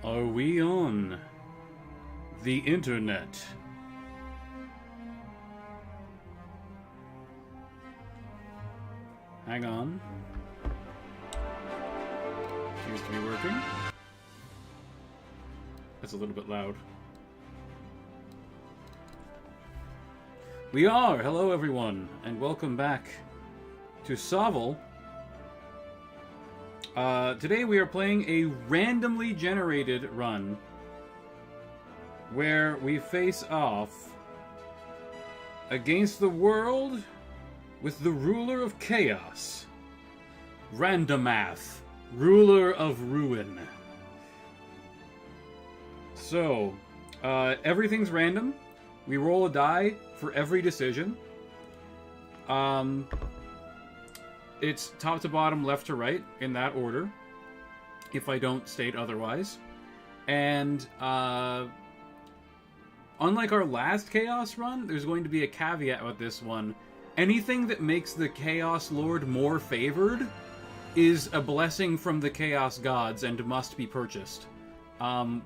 Are we on the internet? Hang on. Seems to be working. That's a little bit loud. We are! Hello everyone, and welcome back to SOVL. Today we are playing a randomly generated run where we face off against the world with the ruler of chaos, Randommath, ruler of ruin. So, everything's random. We roll a die for every decision. It's top to bottom, left to right, in that order, if I don't state otherwise. And, unlike our last Chaos run, there's going to be a caveat with this one. Anything that makes the Chaos Lord more favored is a blessing from the Chaos Gods and must be purchased.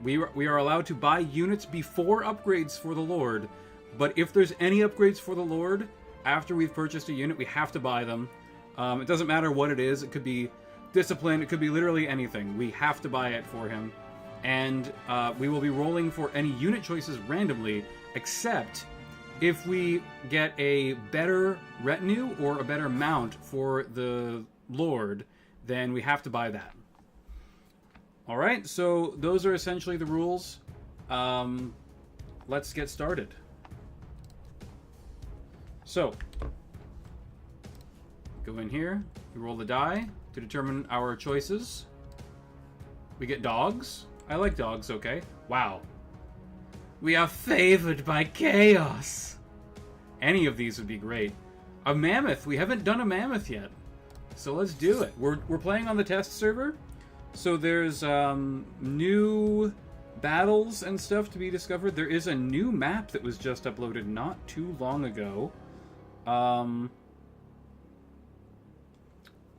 We are allowed to buy units before upgrades for the Lord, but if there's any upgrades for the Lord after we've purchased a unit, we have to buy them. It doesn't matter what it is. It could be discipline. It could be literally anything. We have to buy it for him. And we will be rolling for any unit choices randomly, except if we get a better retinue or a better mount for the Lord, then we have to buy that. Alright, so those are essentially the rules. Let's get started. So, go in here, we roll the die to determine our choices. We get dogs. I like dogs, okay. Wow. We are favored by chaos. Any of these would be great. A mammoth. We haven't done a mammoth yet. So let's do it. We're playing on the test server. So there's new battles and stuff to be discovered. There is a new map that was just uploaded not too long ago.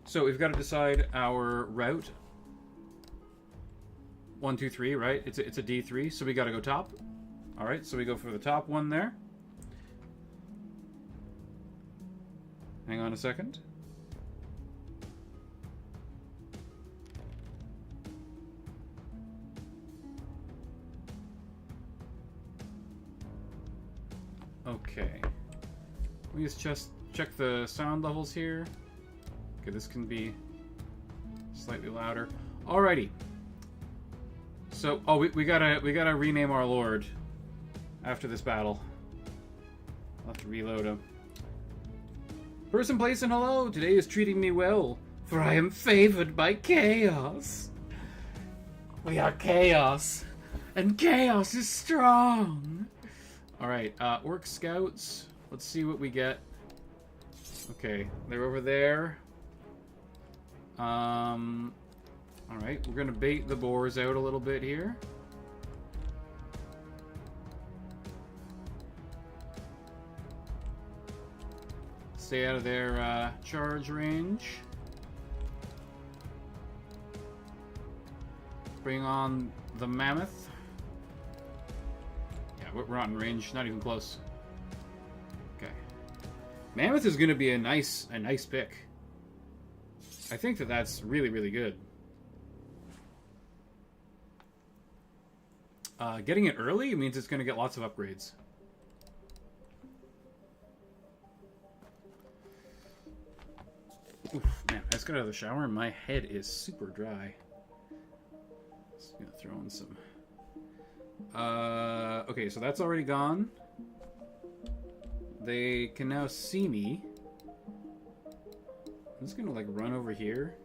So we've got to decide our route. 1, 2, 3, right? It's a D3, so we got to go top. All right, so we go for the top one there. Hang on a second. Okay. We just check the sound levels here. Okay, this can be slightly louder. Alrighty. So, oh, we gotta rename our lord after this battle. I'll have to reload him. Person, place, and hello. Today is treating me well, for I am favored by chaos. We are chaos, and chaos is strong. Alright, Orc Scouts. Let's see what we get. Okay, they're over there. Alright, we're gonna bait the boars out a little bit here. Stay out of their charge range. Bring on the mammoth. Yeah, we're not in range, not even close. Okay. Mammoth is gonna be a nice pick. I think that's really, really good. Getting it early means it's going to get lots of upgrades. Oof, man, I just got out of the shower and my head is super dry. Just going to throw in some... okay, so that's already gone. They can now see me. I'm just gonna, like, run over here.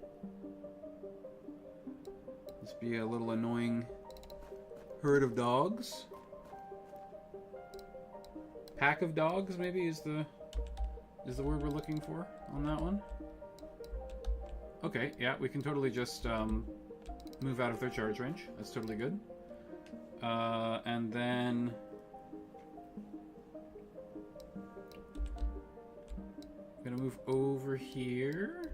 This be a little annoying herd of dogs. Pack of dogs, maybe, is the word we're looking for on that one. Okay, yeah, we can totally just move out of their charge range. That's totally good. And then... I'm gonna move over here.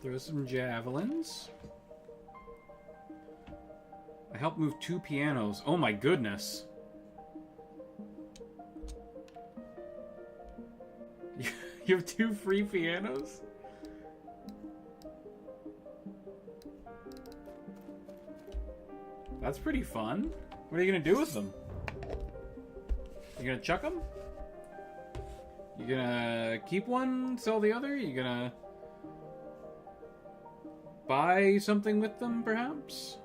throw some javelins. I helped move 2 pianos. Oh my goodness. You have 2 free pianos? That's pretty fun. What are you gonna do with them? You gonna chuck them? You gonna keep one, sell the other? You gonna buy something with them, perhaps?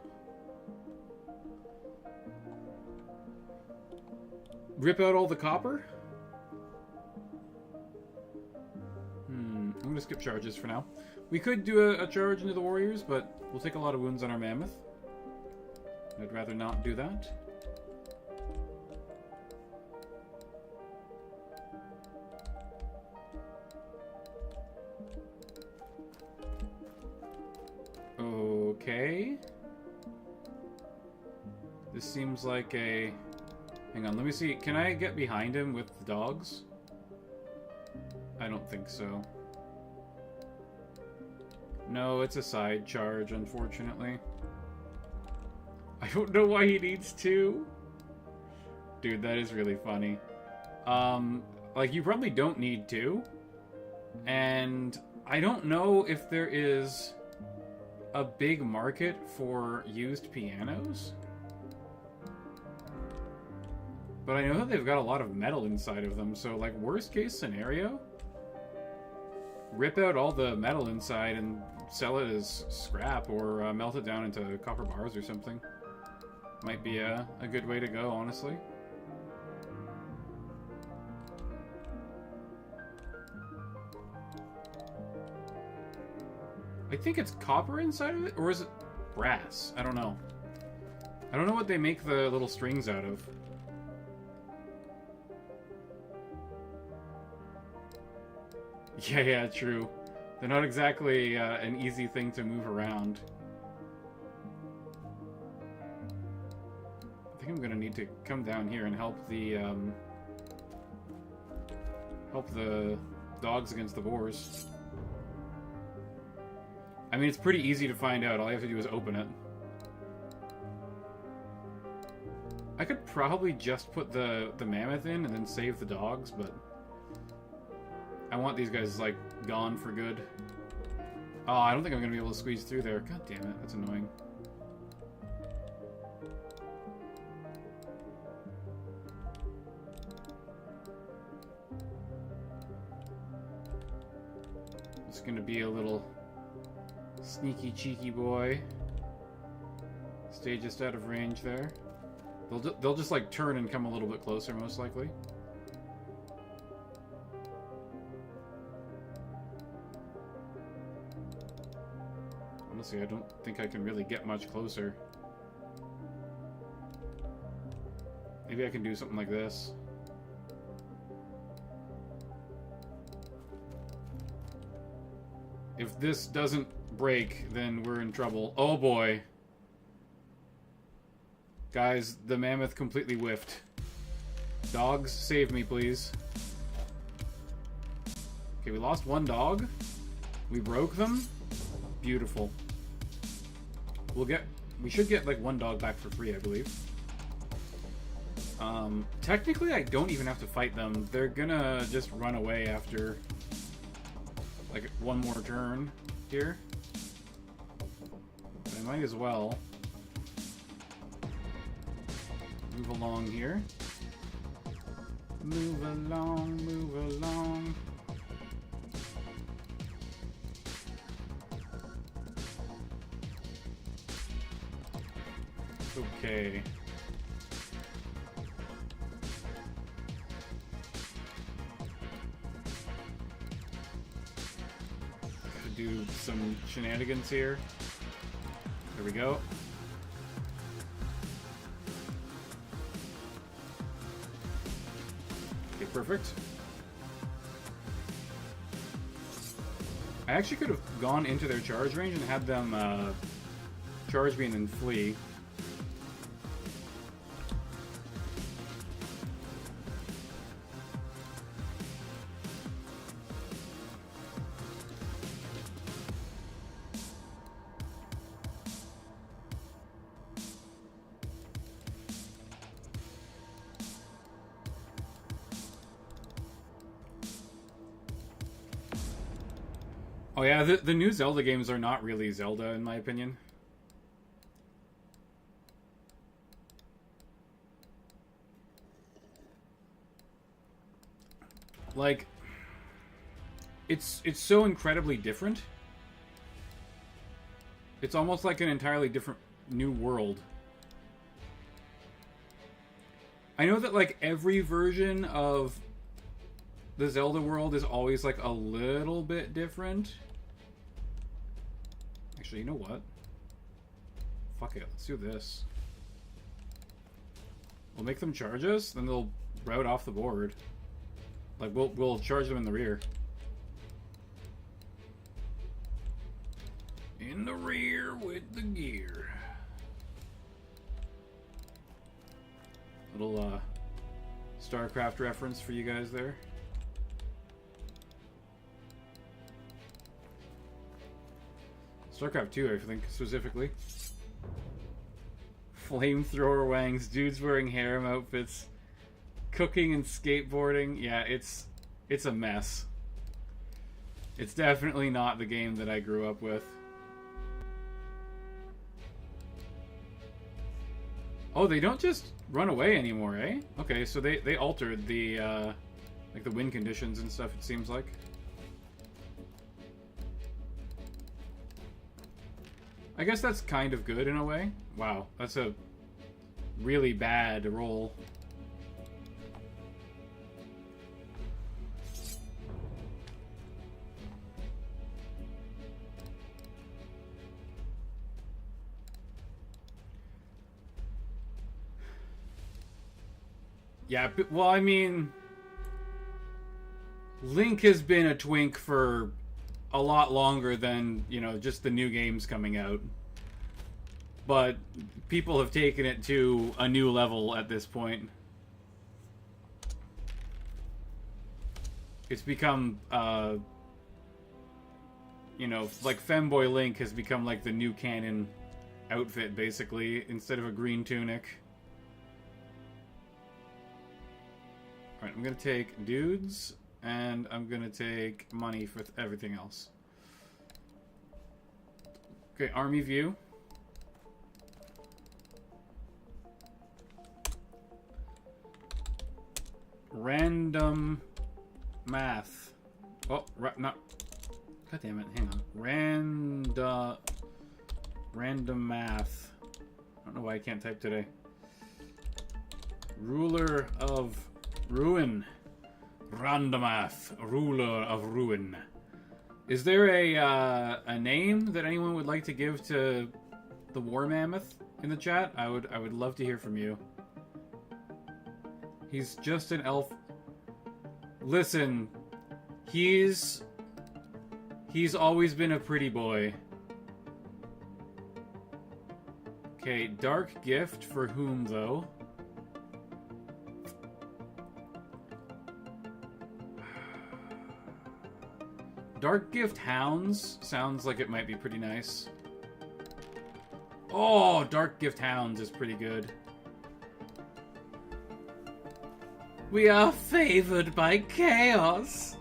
Rip out all the copper? I'm gonna skip charges for now. We could do a charge into the warriors, but we'll take a lot of wounds on our mammoth. I'd rather not do that. Okay. This seems like a... Hang on, let me see. Can I get behind him with the dogs? I don't think so. No, it's a side charge, unfortunately. I don't know why he needs 2. Dude, that is really funny. Like, you probably don't need 2. And I don't know if there is a big market for used pianos. But I know that they've got a lot of metal inside of them, so, like, worst case scenario, rip out all the metal inside and sell it as scrap, or melt it down into copper bars or something. Might be a good way to go, honestly. I think it's copper inside of it, or is it brass? I don't know. I don't know what they make the little strings out of. Yeah, true. They're not exactly an easy thing to move around. I think I'm gonna need to come down here and help the dogs against the boars. I mean, it's pretty easy to find out. All you have to do is open it. I could probably just put the mammoth in and then save the dogs, but I want these guys, like, gone for good. Oh, I don't think I'm gonna be able to squeeze through there. God damn it, that's annoying. It's gonna be a little sneaky, cheeky boy. Stay just out of range there. They'll just, like, turn and come a little bit closer, most likely. Honestly, I don't think I can really get much closer. Maybe I can do something like this. If this doesn't break, then we're in trouble. Oh boy. Guys, the mammoth completely whiffed. Dogs, save me, please. Okay, we lost 1 dog. We broke them. Beautiful. We should get, like, 1 dog back for free, I believe. Technically, I don't even have to fight them. They're gonna just run away after, like, 1 more turn here. But I might as well move along here. Move along, move along. Okay. Gotta do some shenanigans here. There we go. Okay, perfect. I actually could have gone into their charge range and had them charge me and then flee. Oh yeah, the new Zelda games are not really Zelda, in my opinion. Like, it's so incredibly different. It's almost like an entirely different new world. I know that, like, every version of the Zelda world is always, like, a little bit different. Actually, you know what? Fuck it, let's do this. We'll make them charge us, then they'll route off the board. Like, we'll charge them in the rear. In the rear with the gear. Little, StarCraft reference for you guys there. StarCraft 2, I think, specifically. Flamethrower wangs, dudes wearing harem outfits, cooking and skateboarding. Yeah, it's a mess. It's definitely not the game that I grew up with. Oh, they don't just run away anymore, eh? Okay, so they altered the, like the wind conditions and stuff, it seems like. I guess that's kind of good in a way. Wow, that's a really bad roll. Yeah, well, I mean, Link has been a twink for a lot longer than, you know, just the new games coming out. But people have taken it to a new level at this point. It's become, you know, like Femboy Link has become like the new canon outfit, basically, instead of a green tunic. Alright, I'm gonna take dudes, and I'm gonna take money for everything else. Okay, army view. Random math. Oh, not. God damn it! Hang on. Random math. I don't know why I can't type today. Ruler of ruin. Randommath, ruler of ruin. Is there a name that anyone would like to give to the war mammoth in the chat? I would love to hear from you. He's just an elf. Listen, he's always been a pretty boy. Okay, dark gift for whom though? Dark Gift Hounds sounds like it might be pretty nice. Oh, Dark Gift Hounds is pretty good. We are favored by chaos.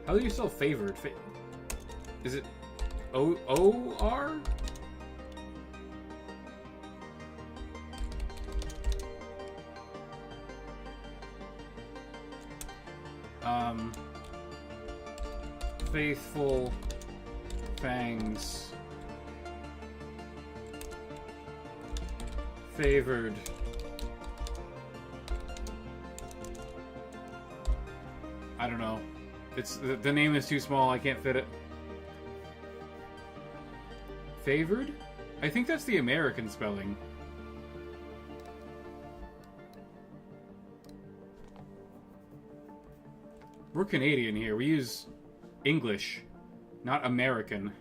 How do you spell favored? Is it O-R? Faithful fangs. Favored. I don't know. It's the name is too small. I can't fit it. Favored? I think that's the American spelling. We're Canadian here. We use English, not American.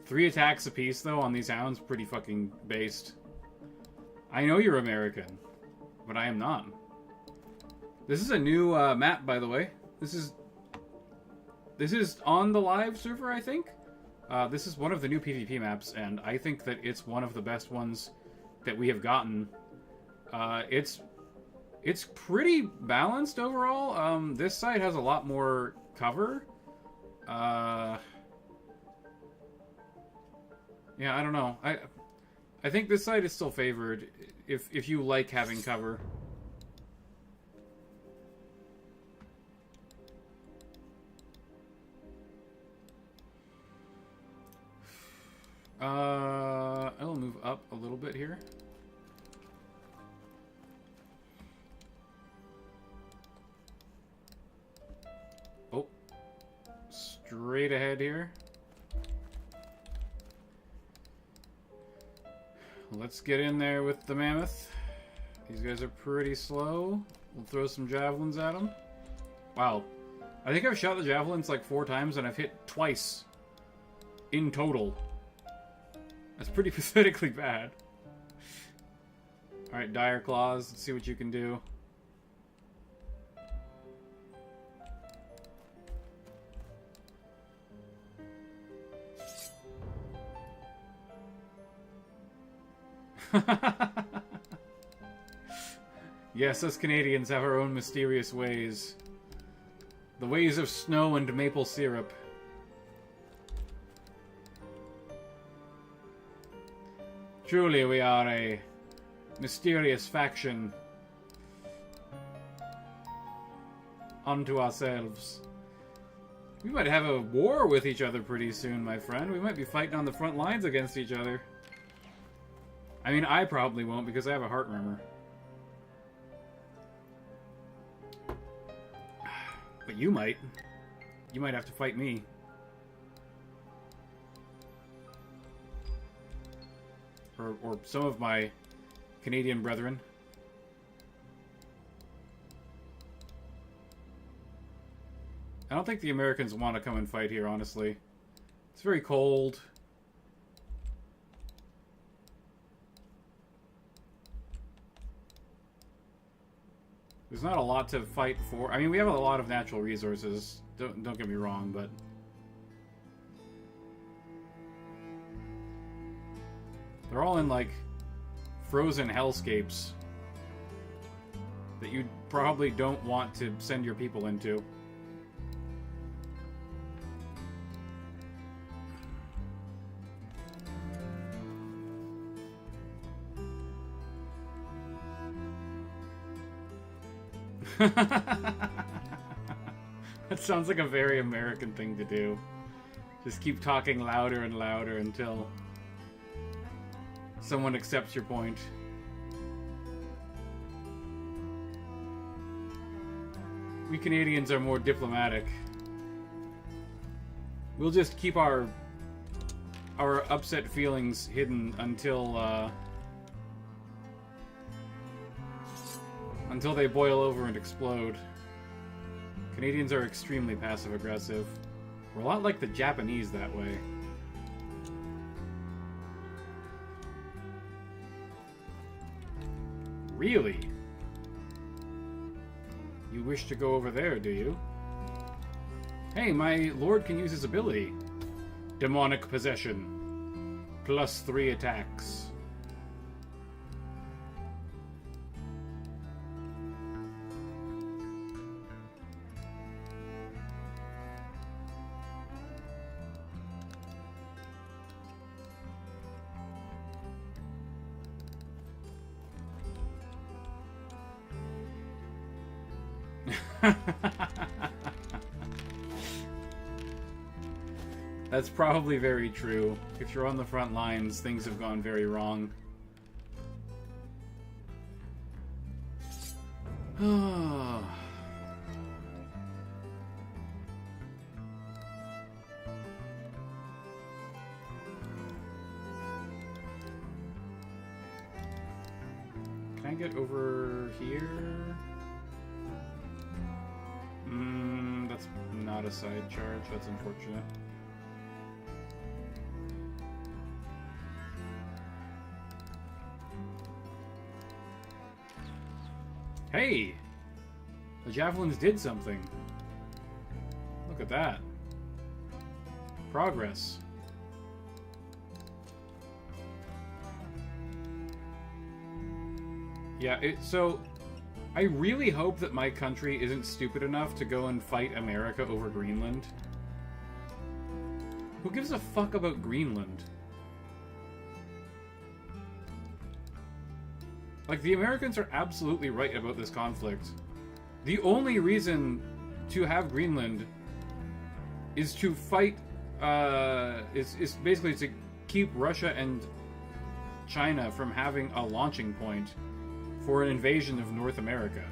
Three attacks apiece, though, on these hounds, pretty fucking based. I know you're American, but I am not. This is a new map, by the way. This is on the live server, I think. This is one of the new PvP maps, and I think that it's one of the best ones that we have gotten. It's pretty balanced overall. This side has a lot more cover. Yeah, I don't know. I think this side is still favored if you like having cover. I'll move up a little bit here. Oh, straight ahead here. Let's get in there with the mammoth. These guys are pretty slow. We'll throw some javelins at them. Wow. I think I've shot the javelins like 4 times and I've hit twice in total. That's pretty pathetically bad. Alright, Dire Claws. Let's see what you can do. Yes, us Canadians have our own mysterious ways. The ways of snow and maple syrup. Truly, we are a mysterious faction unto ourselves. We might have a war with each other pretty soon, my friend. We might be fighting on the front lines against each other. I mean, I probably won't because I have a heart murmur. But you might. You might have to fight me. Or some of my Canadian brethren. I don't think the Americans want to come and fight here, honestly. It's very cold. There's not a lot to fight for. I mean, we have a lot of natural resources. Don't get me wrong, but they're all in, like, frozen hellscapes that you probably don't want to send your people into. That sounds like a very American thing to do. Just keep talking louder and louder until someone accepts your point. We Canadians are more diplomatic. We'll just keep our upset feelings hidden until they boil over and explode. Canadians are extremely passive-aggressive. We're a lot like the Japanese that way. Really? You wish to go over there, do you? Hey, my lord can use his ability. Demonic Possession. +3 attacks. That's probably very true. If you're on the front lines, things have gone very wrong. Can I get over here? That's not a side charge. That's unfortunate. Hey! The javelins did something. Look at that. Progress. Yeah, so I really hope that my country isn't stupid enough to go and fight America over Greenland. Who gives a fuck about Greenland? Like, the Americans are absolutely right about this conflict. The only reason to have Greenland is to fight, is basically to keep Russia and China from having a launching point for an invasion of North America.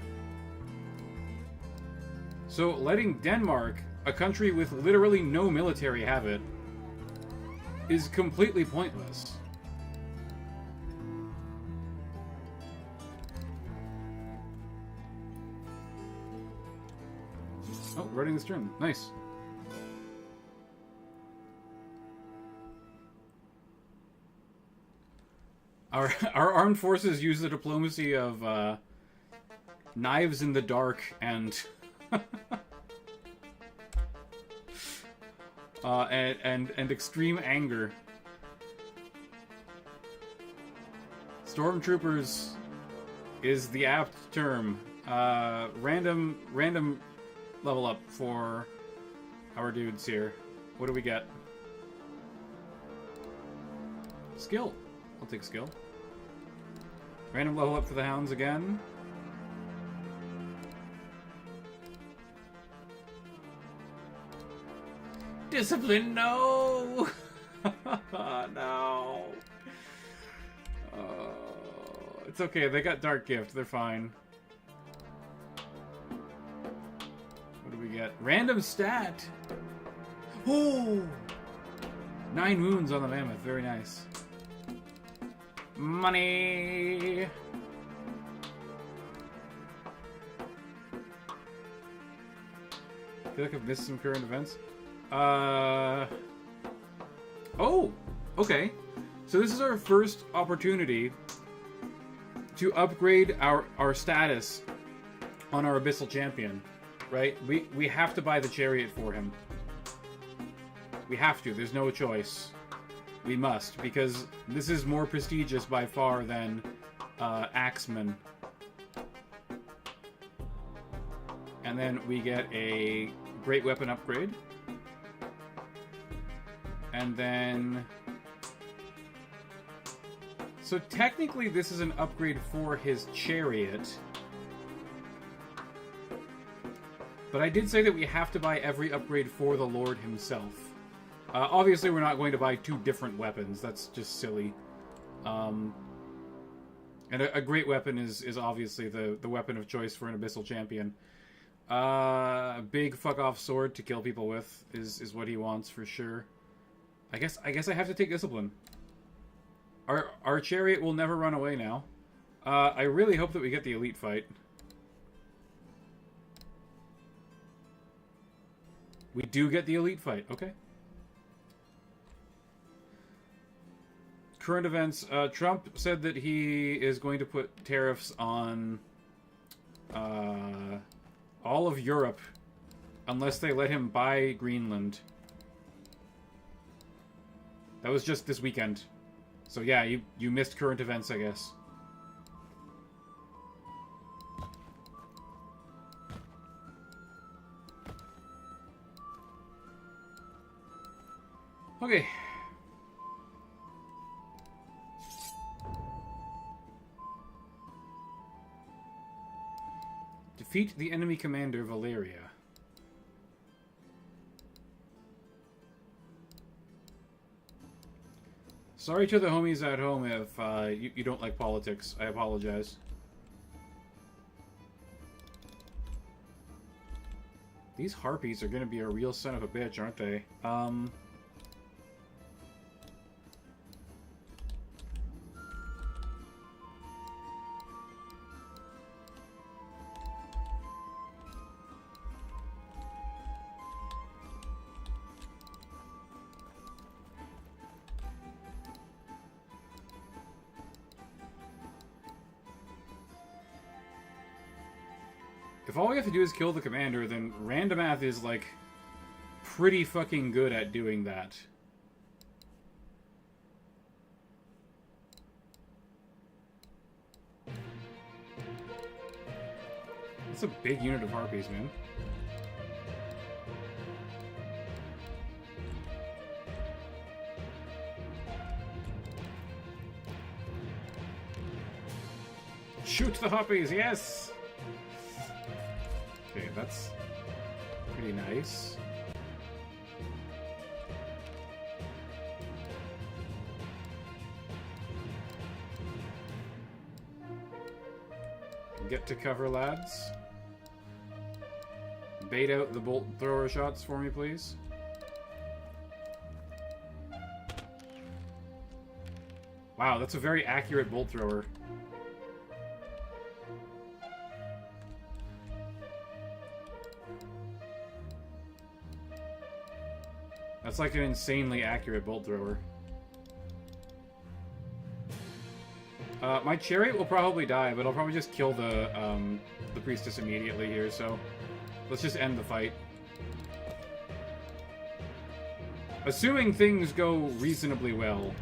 So letting Denmark, a country with literally no military, have it is completely pointless. Oh, running this turn. Nice. Our armed forces use the diplomacy of knives in the dark and and extreme anger. Stormtroopers is the apt term. Random level up for our dudes here. What do we get? Skill. I'll take skill. Random level up for the hounds again. Discipline, no! No! It's okay, they got Dark Gift, they're fine. What do we get? Random stat! Oh! 9 wounds on the mammoth, very nice. Money! I feel like I've missed some current events. Oh! Okay. So this is our first opportunity to upgrade our status on our Abyssal Champion. Right? We have to buy the chariot for him. We have to. There's no choice. We must, because this is more prestigious by far than Axeman. And then we get a great weapon upgrade. And then... So technically this is an upgrade for his chariot. But I did say that we have to buy every upgrade for the Lord himself. Obviously we're not going to buy 2 different weapons. That's just silly. And a great weapon is obviously the weapon of choice for an Abyssal Champion. A big fuck-off sword to kill people with is what he wants for sure. I guess I have to take Discipline. Our chariot will never run away now. I really hope that we get the elite fight. We do get the elite fight, okay. Current events, Trump said that he is going to put tariffs on all of Europe unless they let him buy Greenland. That was just this weekend. So yeah, you missed current events, I guess. Okay. Defeat the enemy commander, Valeria. Sorry to the homies at home if you don't like politics. I apologize. These harpies are gonna be a real son of a bitch, aren't they? If all we have to do is kill the commander, then Randommath is, like, pretty fucking good at doing that. It's a big unit of harpies, man. Shoot the harpies, yes! Okay, that's pretty nice. Get to cover, lads. Bait out the bolt thrower shots for me, please. Wow, that's a very accurate bolt thrower. That's like an insanely accurate bolt thrower. My chariot will probably die, but I'll probably just kill the priestess immediately here, so let's just end the fight. Assuming things go reasonably well.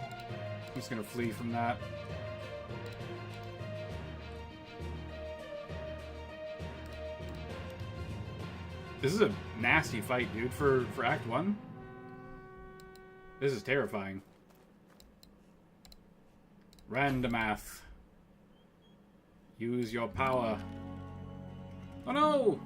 I'm just gonna flee from that. This is a nasty fight, dude, for Act 1. This is terrifying. Randommath. Use your power. Oh no!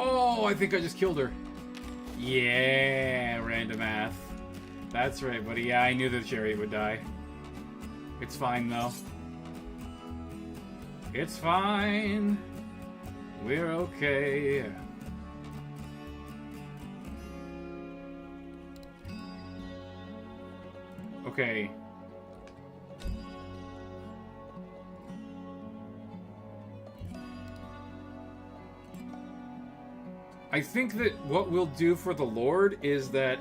Oh, I think I just killed her. Yeah, Randommath. That's right, buddy. Yeah, I knew the chariot would die. It's fine, though. It's fine. We're okay. Okay. I think that what we'll do for the Lord is that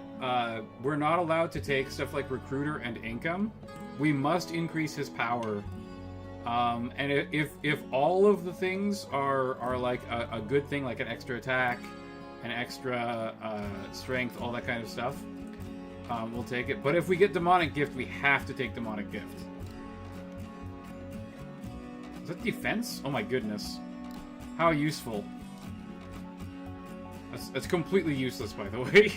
we're not allowed to take stuff like Recruiter and Income. We must increase his power. And if all of the things are like a good thing, like an extra attack, an extra strength, all that kind of stuff, we'll take it. But if we get Demonic Gift, we have to take Demonic Gift. Is that defense? Oh my goodness. How useful. That's completely useless, by the way.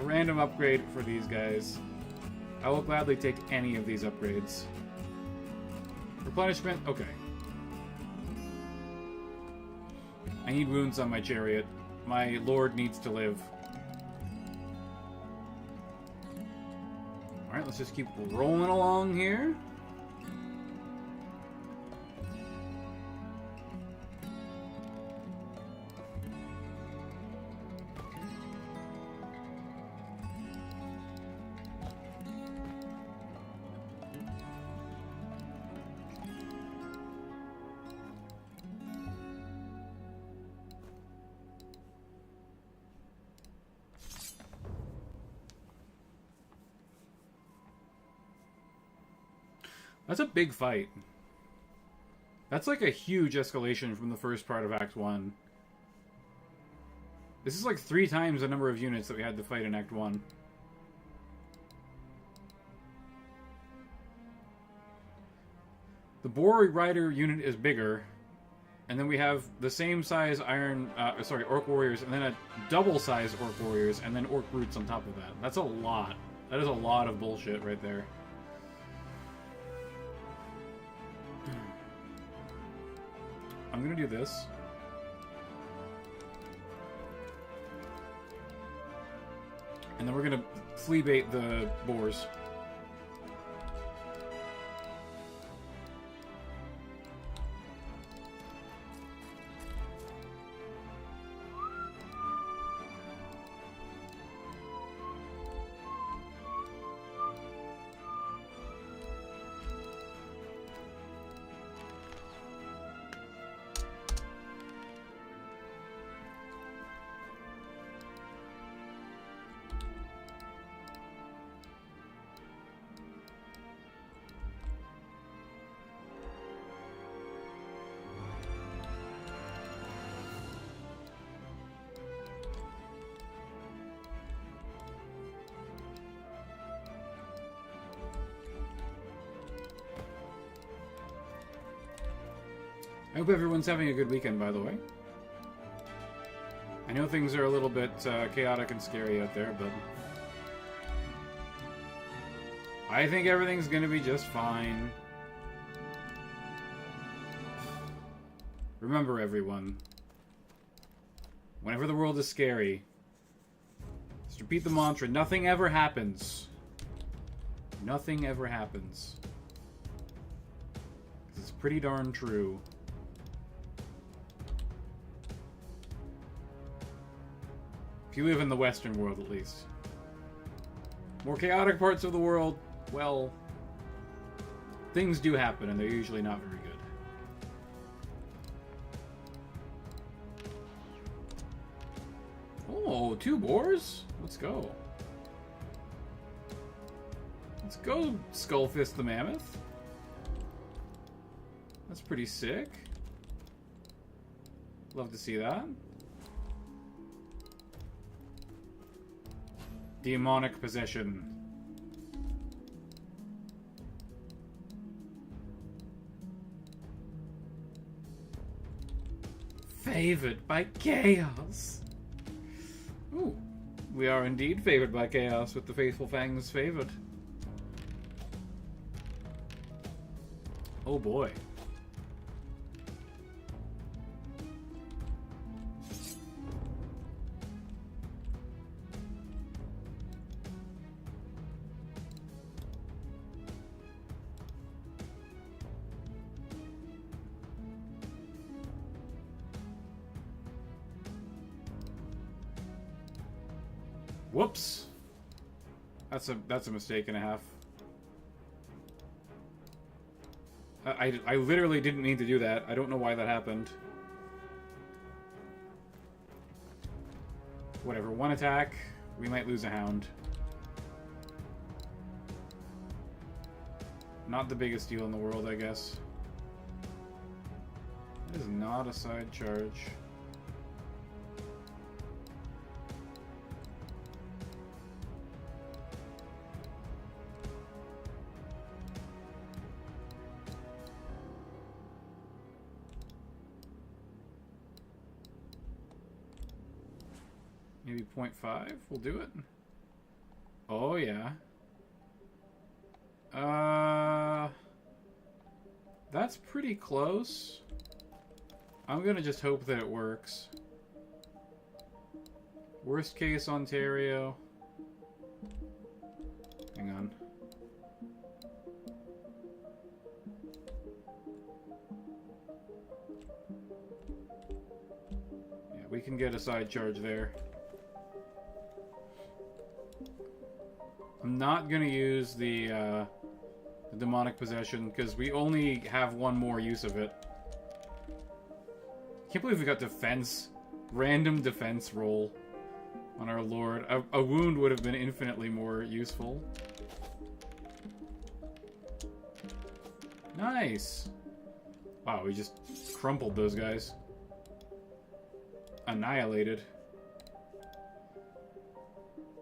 Random upgrade for these guys. I will gladly take any of these upgrades. Replenishment? Okay. I need wounds on my chariot. My lord needs to live. Alright, let's just keep rolling along here. That's a big fight. That's like a huge escalation from the first part of Act 1. This is like 3 times the number of units that we had to fight in Act 1. The Boar Rider unit is bigger, and then we have the same size Orc Warriors, and then a double size Orc Warriors, and then Orc Brutes on top of that. That's a lot. That is a lot of bullshit right there. I'm gonna do this. And then we're gonna flea bait the boars. I hope everyone's having a good weekend, by the way. I know things are a little bit chaotic and scary out there, but I think everything's gonna be just fine. Remember, everyone, whenever the world is scary, just repeat the mantra, nothing ever happens. Nothing ever happens. 'Cause it's pretty darn true. If you live in the Western world, at least. More chaotic parts of the world, well, things do happen, and they're usually not very good. Oh, 2 boars? Let's go. Let's go, Skullfist the Mammoth. That's pretty sick. Love to see that. Demonic possession. Favored by chaos. Ooh, we are indeed favored by chaos with the Faithful Fangs favored. Oh boy. Whoops. That's a mistake and a half. I literally didn't mean to do that. I don't know why that happened. Whatever, 1 attack. We might lose a hound. Not the biggest deal in the world, I guess. That is not a side charge. Maybe 0.5 will do it. Oh, yeah. That's pretty close. I'm gonna just hope that it works. Worst case, Ontario. Hang on. Yeah, we can get a side charge there. I'm not gonna use the demonic possession because we only have 1 more use of it. Can't believe we got defense, random defense roll on our lord. A wound would have been infinitely more useful. Nice. Wow, we just crumpled those guys. Annihilated.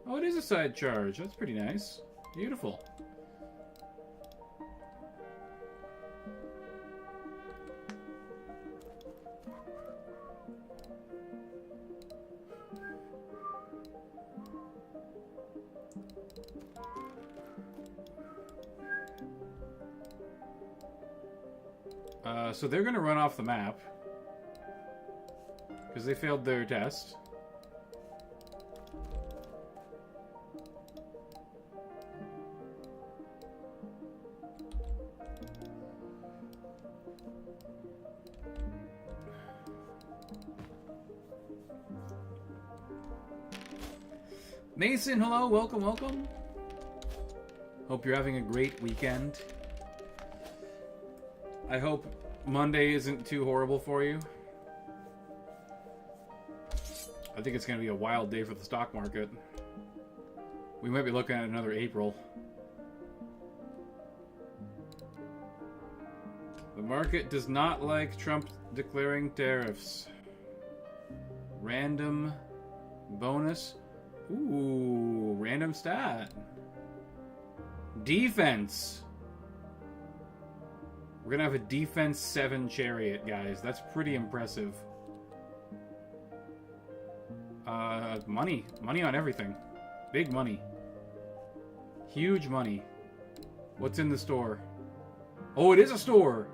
Oh, it is a side charge. That's pretty nice. Beautiful. So they're gonna run off the map because they failed their test. Mason, hello, welcome, welcome. Hope you're having a great weekend. I hope Monday isn't too horrible for you. I think it's going to be a wild day for the stock market. We might be looking at another April. The market does not like Trump declaring tariffs. Random bonus. Ooh, random stat. Defense. We're gonna have a defense 7 chariot, guys. That's pretty impressive. Money. Money on everything. Big money. Huge money. What's in the store? Oh, it is a store!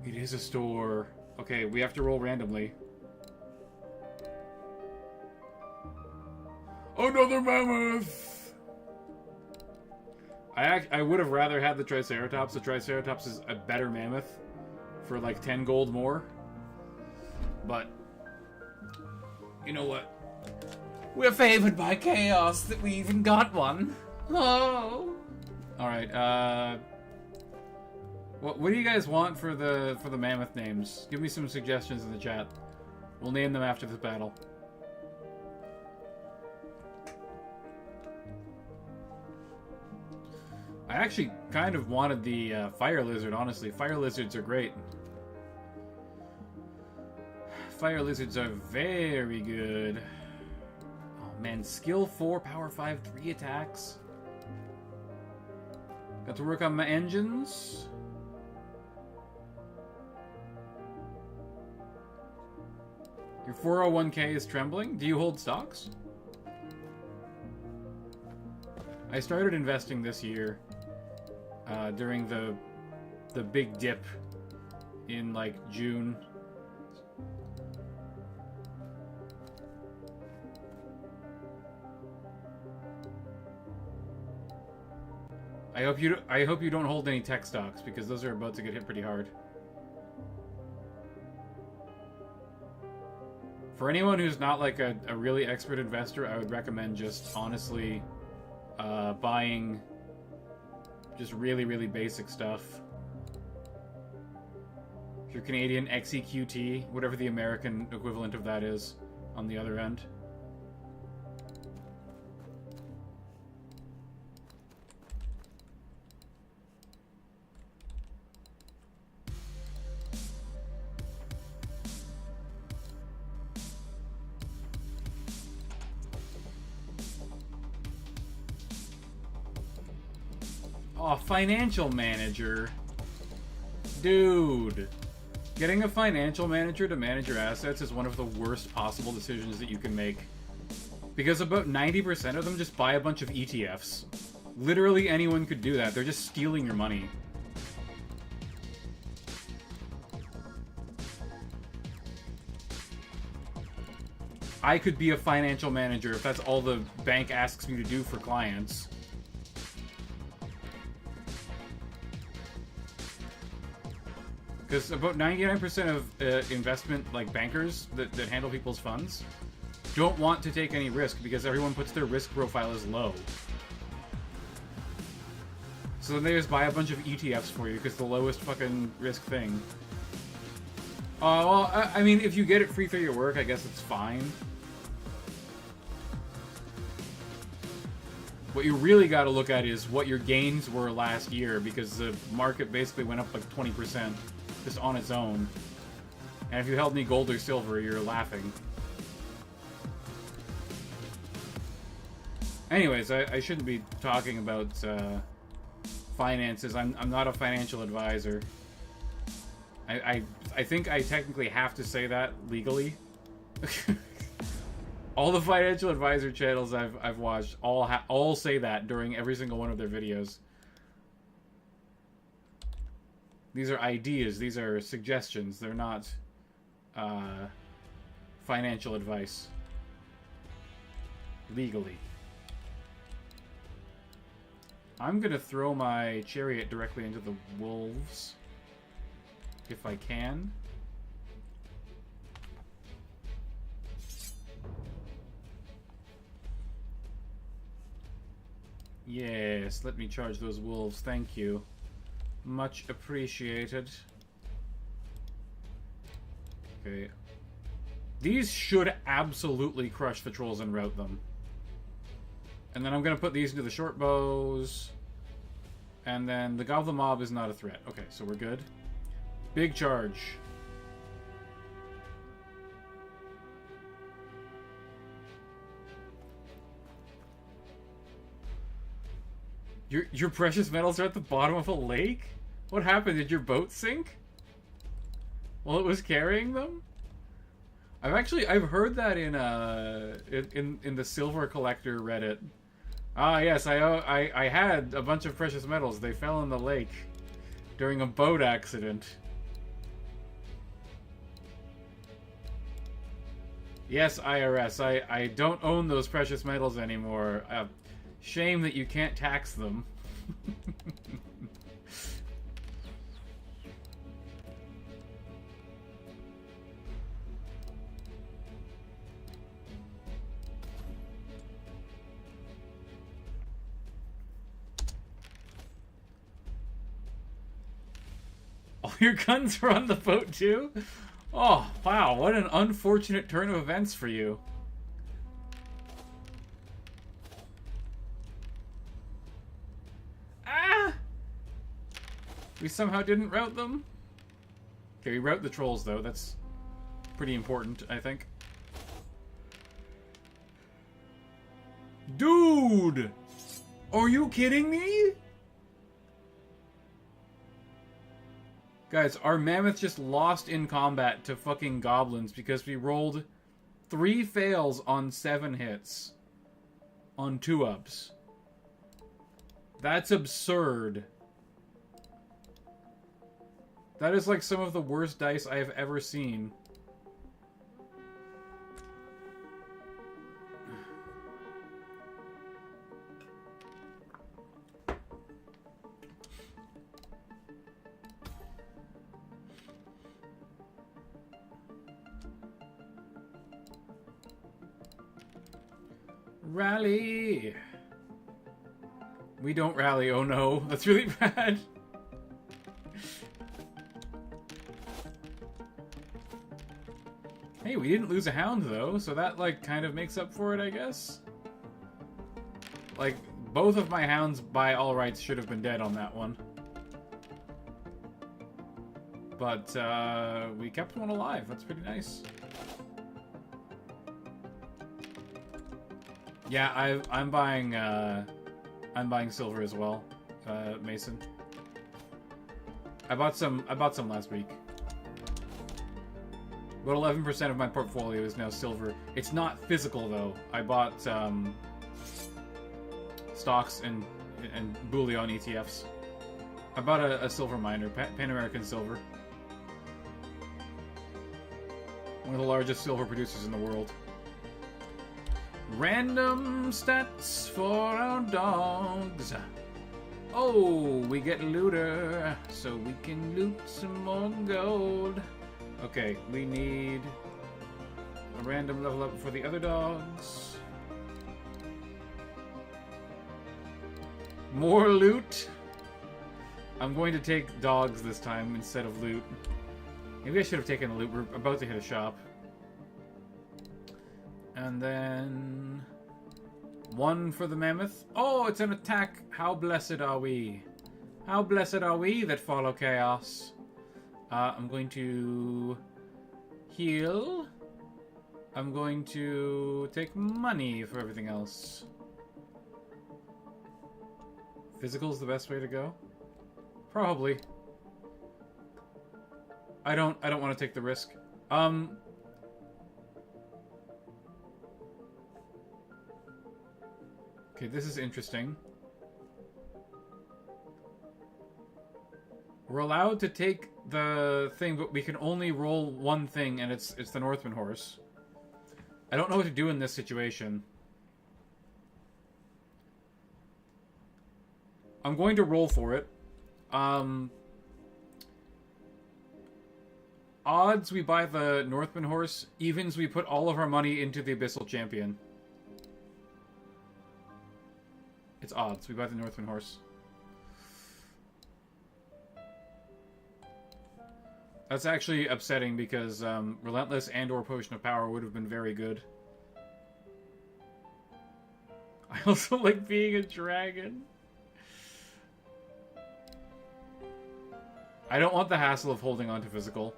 It is a store. Okay, we have to roll randomly. Another mammoth! I would have rather had the Triceratops. The Triceratops is a better mammoth for like 10 gold more. But, you know what? We're favored by chaos that we even got one. Oh! Alright, what do you guys want for the mammoth names? Give me some suggestions in the chat. We'll name them after this battle. I actually kind of wanted the fire lizard, honestly. Fire lizards are great. Fire lizards are very good. Oh man, skill 4, power 5, 3 attacks. Got to work on my engines. Your 401k is trembling. Do you hold stocks? I started investing this year during the big dip in like June. I hope you don't hold any tech stocks because those are about to get hit pretty hard. For anyone who's not like a really expert investor, I would recommend just honestly buying just really, really basic stuff. If you're Canadian, XEQT, whatever the American equivalent of that is on the other end. Oh, financial manager. Dude. Getting a financial manager to manage your assets is one of the worst possible decisions that you can make. Because about 90% of them just buy a bunch of ETFs. Literally anyone could do that. They're just stealing your money. I could be a financial manager if that's all the bank asks me to do for clients. Because about 99% of investment like bankers that handle people's funds don't want to take any risk because everyone puts their risk profile as low. So then they just buy a bunch of ETFs for you because the lowest fucking risk thing. Well, I mean, if you get it free through your work, I guess it's fine. What you really got to look at is what your gains were last year because the market basically went up like 20%. Just on its own. And if you held any gold or silver, you're laughing. Anyways, I shouldn't be talking about finances. I'm not a financial advisor. I think I technically have to say that legally. All the financial advisor channels I've watched all say that during every single one of their videos. These are ideas. These are suggestions. They're not financial advice. Legally. I'm going to throw my chariot directly into the wolves. If I can. Yes, let me charge those wolves. Thank you. Much appreciated. Okay. These should absolutely crush the trolls and rout them. And then I'm going to put these into the short bows. And then the Goblin Mob is not a threat. Okay, so we're good. Big charge. Your precious metals are at the bottom of a lake? What happened? Did your boat sink? While it was carrying them? I've heard that in the silver collector Reddit. Ah, yes, I had a bunch of precious metals. They fell in the lake during a boat accident. Yes, IRS, I don't own those precious metals anymore. Shame that you can't tax them. All your guns were on the boat too? Oh, wow, what an unfortunate turn of events for you. Ah! We somehow didn't route them? Okay, we route the trolls, though. That's pretty important, I think. Dude! Are you kidding me? Guys, our mammoth just lost in combat to fucking goblins because we rolled 3 fails on 7 hits. On 2-ups. That's absurd. That is like some of the worst dice I have ever seen. Rally! We don't rally, oh no. That's really bad. Hey, we didn't lose a hound though, so that like kind of makes up for it, I guess. Like, both of my hounds by all rights should have been dead on that one. But we kept one alive. That's pretty nice. Yeah, I'm buying silver as well, Mason. I bought some last week. About 11% of my portfolio is now silver. It's not physical though. I bought stocks and bullion ETFs. I bought a silver miner, Pan American Silver. One of the largest silver producers in the world. Random stats for our dogs. Oh, we get looter, so we can loot some more gold. Okay, we need a random level up for the other dogs. More loot. I'm going to take dogs this time instead of loot. Maybe I should have taken the loot. We're about to hit a shop. And then 1 for the mammoth. Oh, it's an attack. How blessed are we? How blessed are we that follow chaos? I'm going to heal. I'm going to take money for everything else. Physical is the best way to go? Probably. I don't want to take the risk. Okay, this is interesting. We're allowed to take the thing, but we can only roll one thing, and it's the Northman horse. I don't know what to do in this situation. I'm going to roll for it. Odds, we buy the Northman horse. Evens, we put all of our money into the Abyssal Champion. It's odds. We buy the Northman horse. That's actually upsetting because Relentless and or Potion of Power would have been very good. I also like being a dragon. I don't want the hassle of holding on to physical.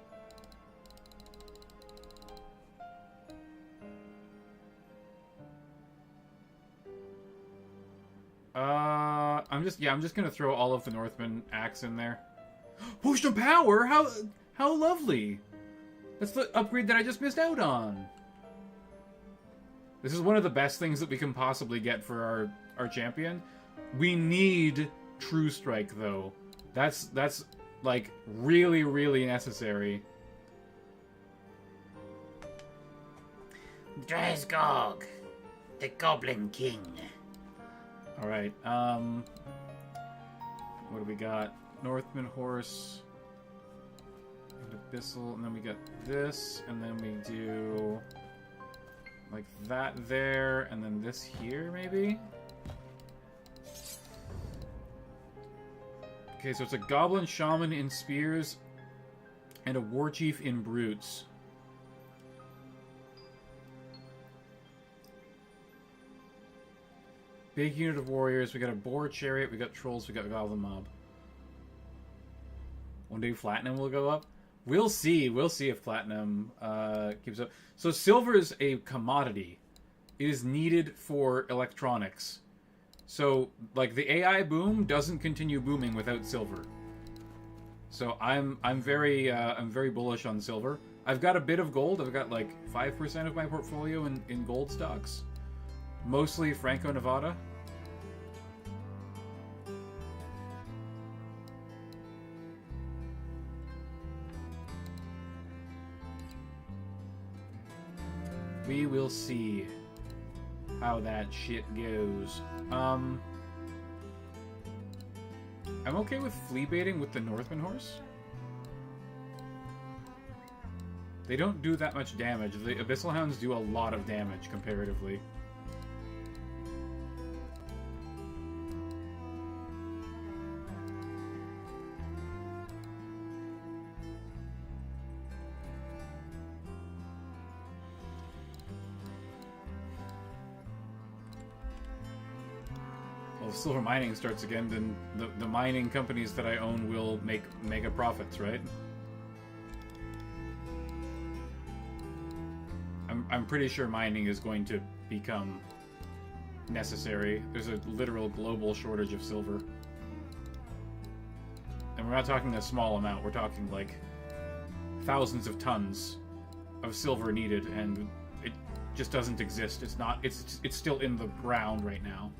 I'm just gonna throw all of the Northman axe in there. Potion of Power? How lovely! That's the upgrade that I just missed out on. This is one of the best things that we can possibly get for our champion. We need True Strike, though. That's like, really, really necessary. Drazgog, the Goblin King. Alright, what do we got? Northman Horse, and Abyssal, and then we got this, and then we do like that there, and then this here, maybe? Okay, so it's a Goblin Shaman in Spears, and a War Chief in Brutes. Big unit of warriors, we got a Boar Chariot, we got Trolls, we got Goblin Mob. One day Platinum will go up? We'll see if Platinum keeps up. So silver is a commodity. It is needed for electronics. So, like, the AI boom doesn't continue booming without silver. So I'm very bullish on silver. I've got a bit of gold. I've got like 5% of my portfolio in gold stocks. Mostly Franco-Nevada. We will see how that shit goes. I'm okay with flea baiting with the Northman Horse. They don't do that much damage. The Abyssal Hounds do a lot of damage comparatively. If silver mining starts again, then the mining companies that I own will make mega profits, right? I'm pretty sure mining is going to become necessary. There's a literal global shortage of silver. And we're not talking a small amount, we're talking like thousands of tons of silver needed, and it just doesn't exist. It's still in the ground right now.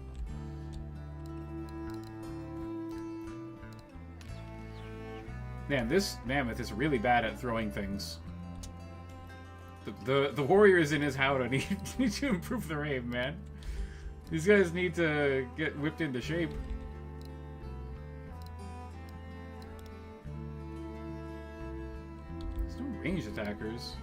Man, this mammoth is really bad at throwing things. The warriors in his howdah need to improve their aim, man. These guys need to get whipped into shape. There's no ranged attackers.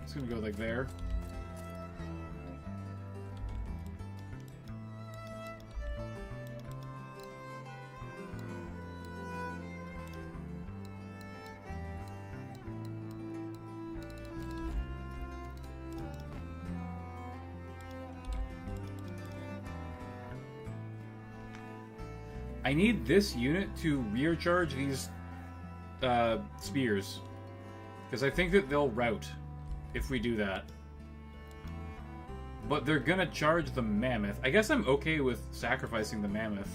It's gonna go like there. I need this unit to rear charge these spears, because I think that they'll rout if we do that. But they're gonna charge the mammoth. I guess I'm okay with sacrificing the mammoth.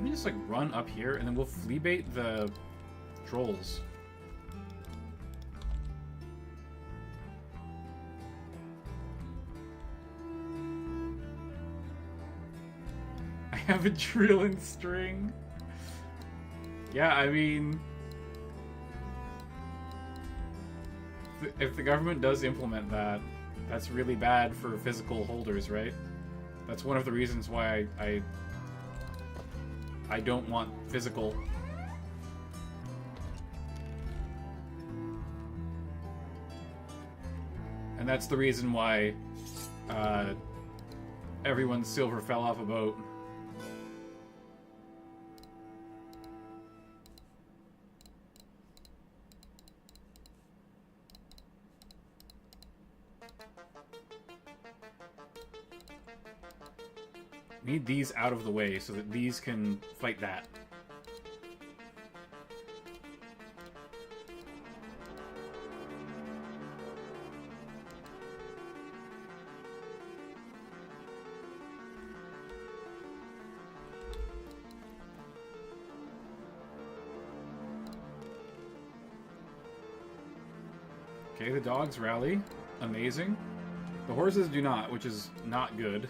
Just like run up here and then we'll flea bait the trolls. I have a drilling string. Yeah, I mean, if the government does implement that, that's really bad for physical holders, right? That's one of the reasons why I don't want physical. And that's the reason why everyone's silver fell off a boat. need these out of the way so that these can fight that. Okay, the dogs rally. Amazing. The horses do not, which is not good.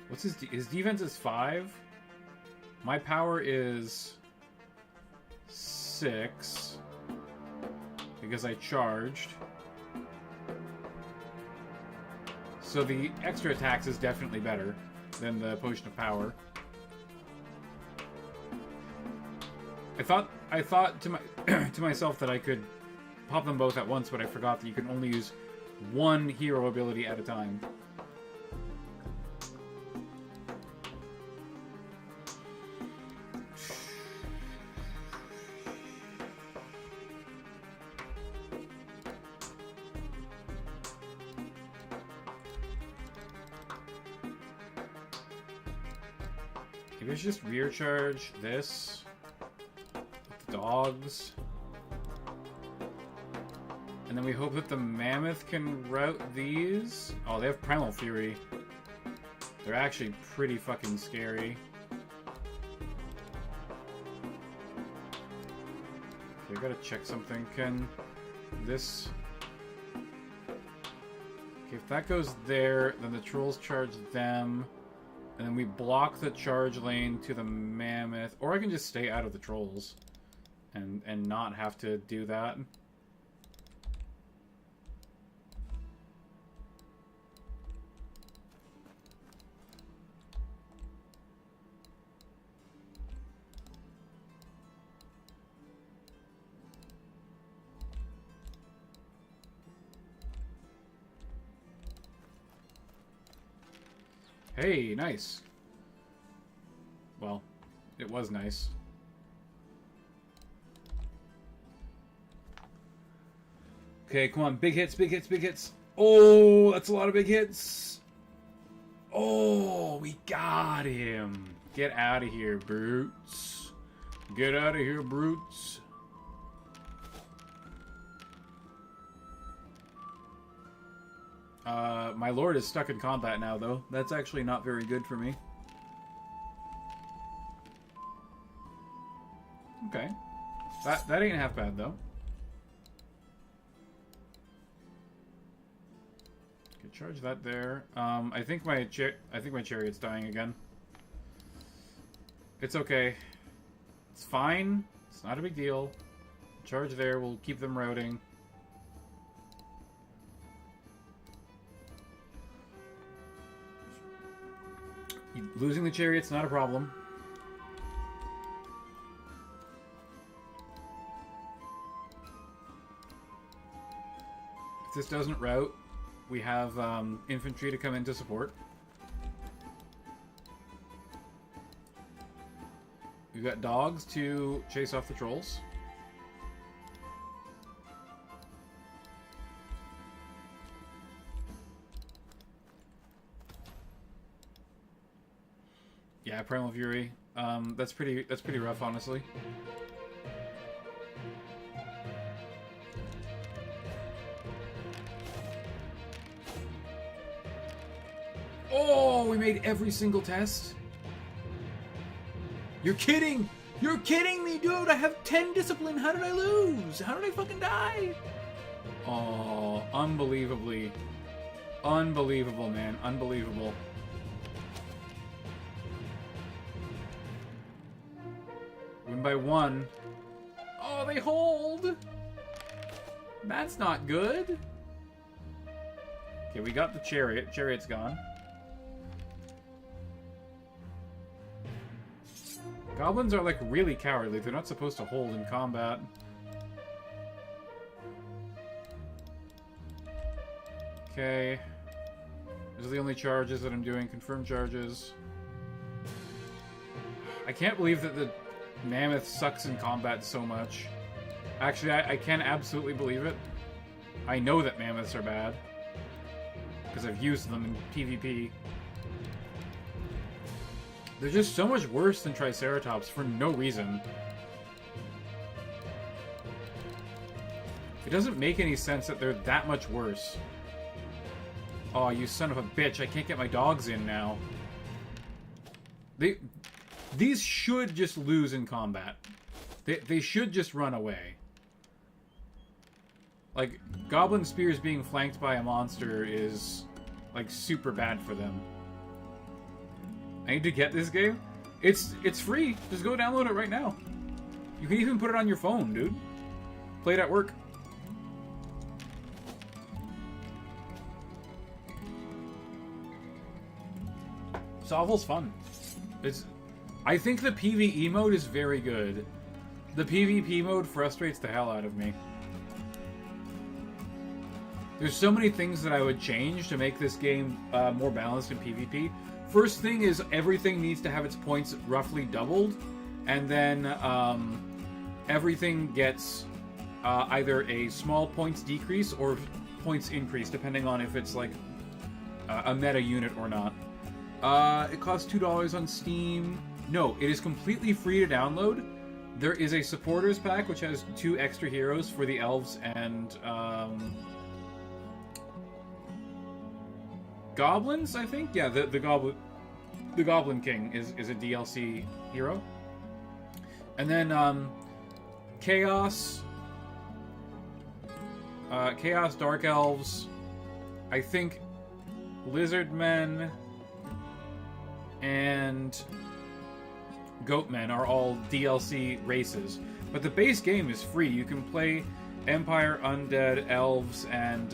What's his defense is 5. My power is 6 because I charged. So the extra attacks is definitely better than the potion of power. I thought to my to myself that I could pop them both at once, but I forgot that you can only use one hero ability at a time. Maybe I should just rear charge this. Dogs. And then we hope that the mammoth can route these. Oh, they have Primal Fury. They're actually pretty fucking scary. Okay, I gotta check something. Can this... Okay, if that goes there, then the trolls charge them. And then we block the charge lane to the mammoth. Or I can just stay out of the trolls. And not have to do that. Hey, nice. Well, it was nice. Okay, come on. Big hits, big hits, big hits. Oh, that's a lot of big hits. Oh, we got him. Get out of here, brutes. Get out of here, brutes. My lord is stuck in combat now, though. That's actually not very good for me. Okay. That ain't half bad, though. Charge that there. I think my chariot's dying again. It's okay. It's fine. It's not a big deal. Charge there. We'll keep them routing. Losing the chariot's not a problem. If this doesn't route, we have infantry to come in to support. We've got dogs to chase off the trolls. Yeah, Primal Fury. That's pretty rough, honestly. Oh, we made every single test. You're kidding! You're kidding me, dude! I have 10 discipline. How did I lose? How did I fucking die? Oh, unbelievably. Unbelievable, man. Unbelievable. Win by 1. Oh, they hold! That's not good. Okay, we got the chariot. Chariot's gone. Goblins are, like, really cowardly. They're not supposed to hold in combat. Okay. Those are the only charges that I'm doing. Confirmed charges. I can't believe that the mammoth sucks in combat so much. Actually, I can absolutely believe it. I know that mammoths are bad. Because I've used them in PvP. They're just so much worse than Triceratops for no reason. It doesn't make any sense that they're that much worse. Oh, you son of a bitch, I can't get my dogs in now. These should just lose in combat. They should just run away. Like, Goblin Spears being flanked by a monster is, like, super bad for them. I need to get this game. It's free. Just go download it right now. You can even put it on your phone, dude. Play it at work. SOVL's fun. I think the PvE mode is very good. The PvP mode frustrates the hell out of me. There's so many things that I would change to make this game more balanced in PvP. First thing is everything needs to have its points roughly doubled, and then everything gets either a small points decrease or points increase, depending on if it's like a meta unit or not. It costs $2 on Steam. No, it is completely free to download. There is a supporters pack which has 2 extra heroes for the elves and goblins, I think. Yeah, the Goblin King is a DLC hero. And then Chaos, Dark Elves, I think Lizard Men and Goatmen are all DLC races. But the base game is free. You can play Empire, Undead, Elves, and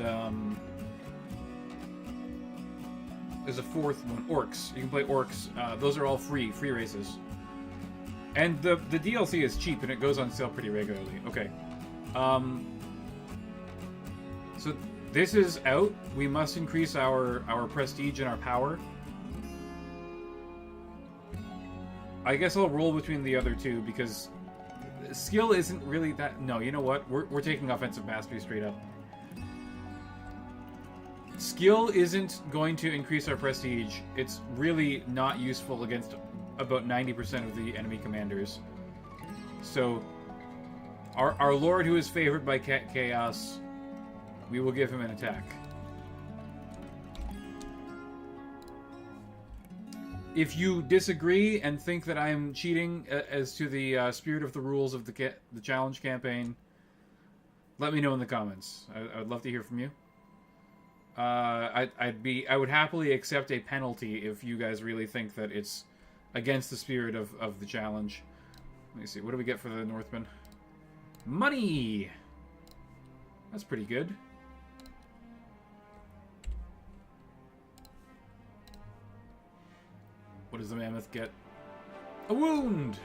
there's a fourth one, Orcs. You can play Orcs. Those are all free races. And the DLC is cheap, and it goes on sale pretty regularly. Okay. So this is out. We must increase our prestige and our power. I guess I'll roll between the other two, because skill isn't really that... No, you know what? We're taking offensive mastery straight up. Skill isn't going to increase our prestige. It's really not useful against about 90% of the enemy commanders. So, our lord who is favored by Chaos, we will give him an attack. If you disagree and think that I am cheating as to the spirit of the rules of the challenge campaign, let me know in the comments. I would love to hear from you. I would happily accept a penalty if you guys really think that it's against the spirit of the challenge. Let me see. What do we get for the Northmen? Money! That's pretty good. What does the mammoth get? A wound!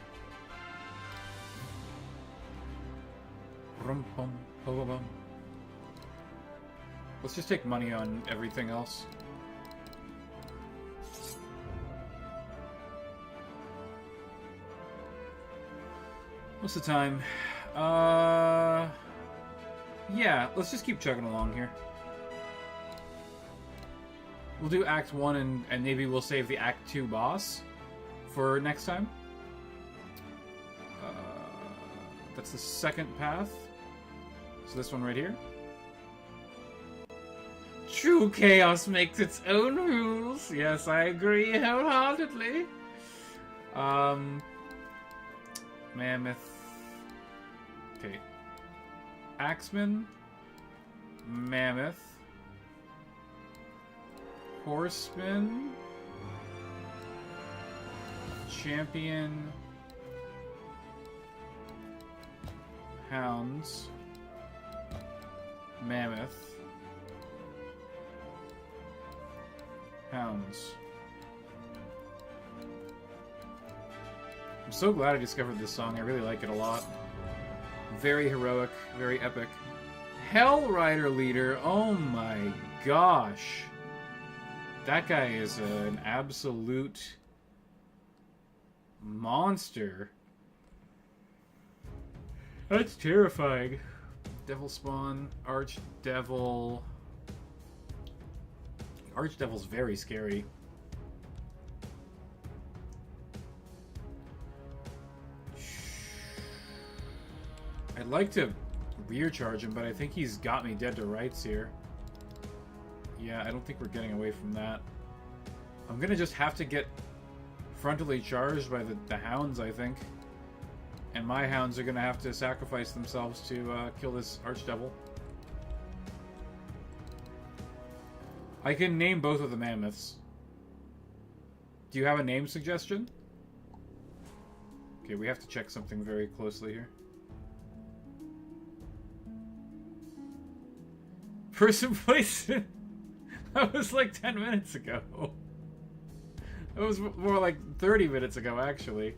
Let's just take money on everything else. What's the time? Yeah, let's just keep chugging along here. We'll do Act 1 and maybe we'll save the Act 2 boss for next time. That's the second path. So this one right here. True chaos makes its own rules. Yes, I agree wholeheartedly. Mammoth. Okay. Axeman. Mammoth. Horseman. Champion. Hounds. Mammoth. Hounds. I'm so glad I discovered this song. I really like it a lot. Very heroic, very epic. Hell Rider leader. Oh my gosh. That guy is an absolute monster. That's terrifying. Devil spawn, Archdevil. Archdevil's very scary. I'd like to rear charge him, but I think he's got me dead to rights here. Yeah, I don't think we're getting away from that. I'm gonna just have to get frontally charged by the hounds, I think. And my hounds are gonna have to sacrifice themselves to kill this Archdevil. I can name both of the mammoths. Do you have a name suggestion? Okay, we have to check something very closely here. Person place. That was like 10 minutes ago. It was more like 30 minutes ago, actually.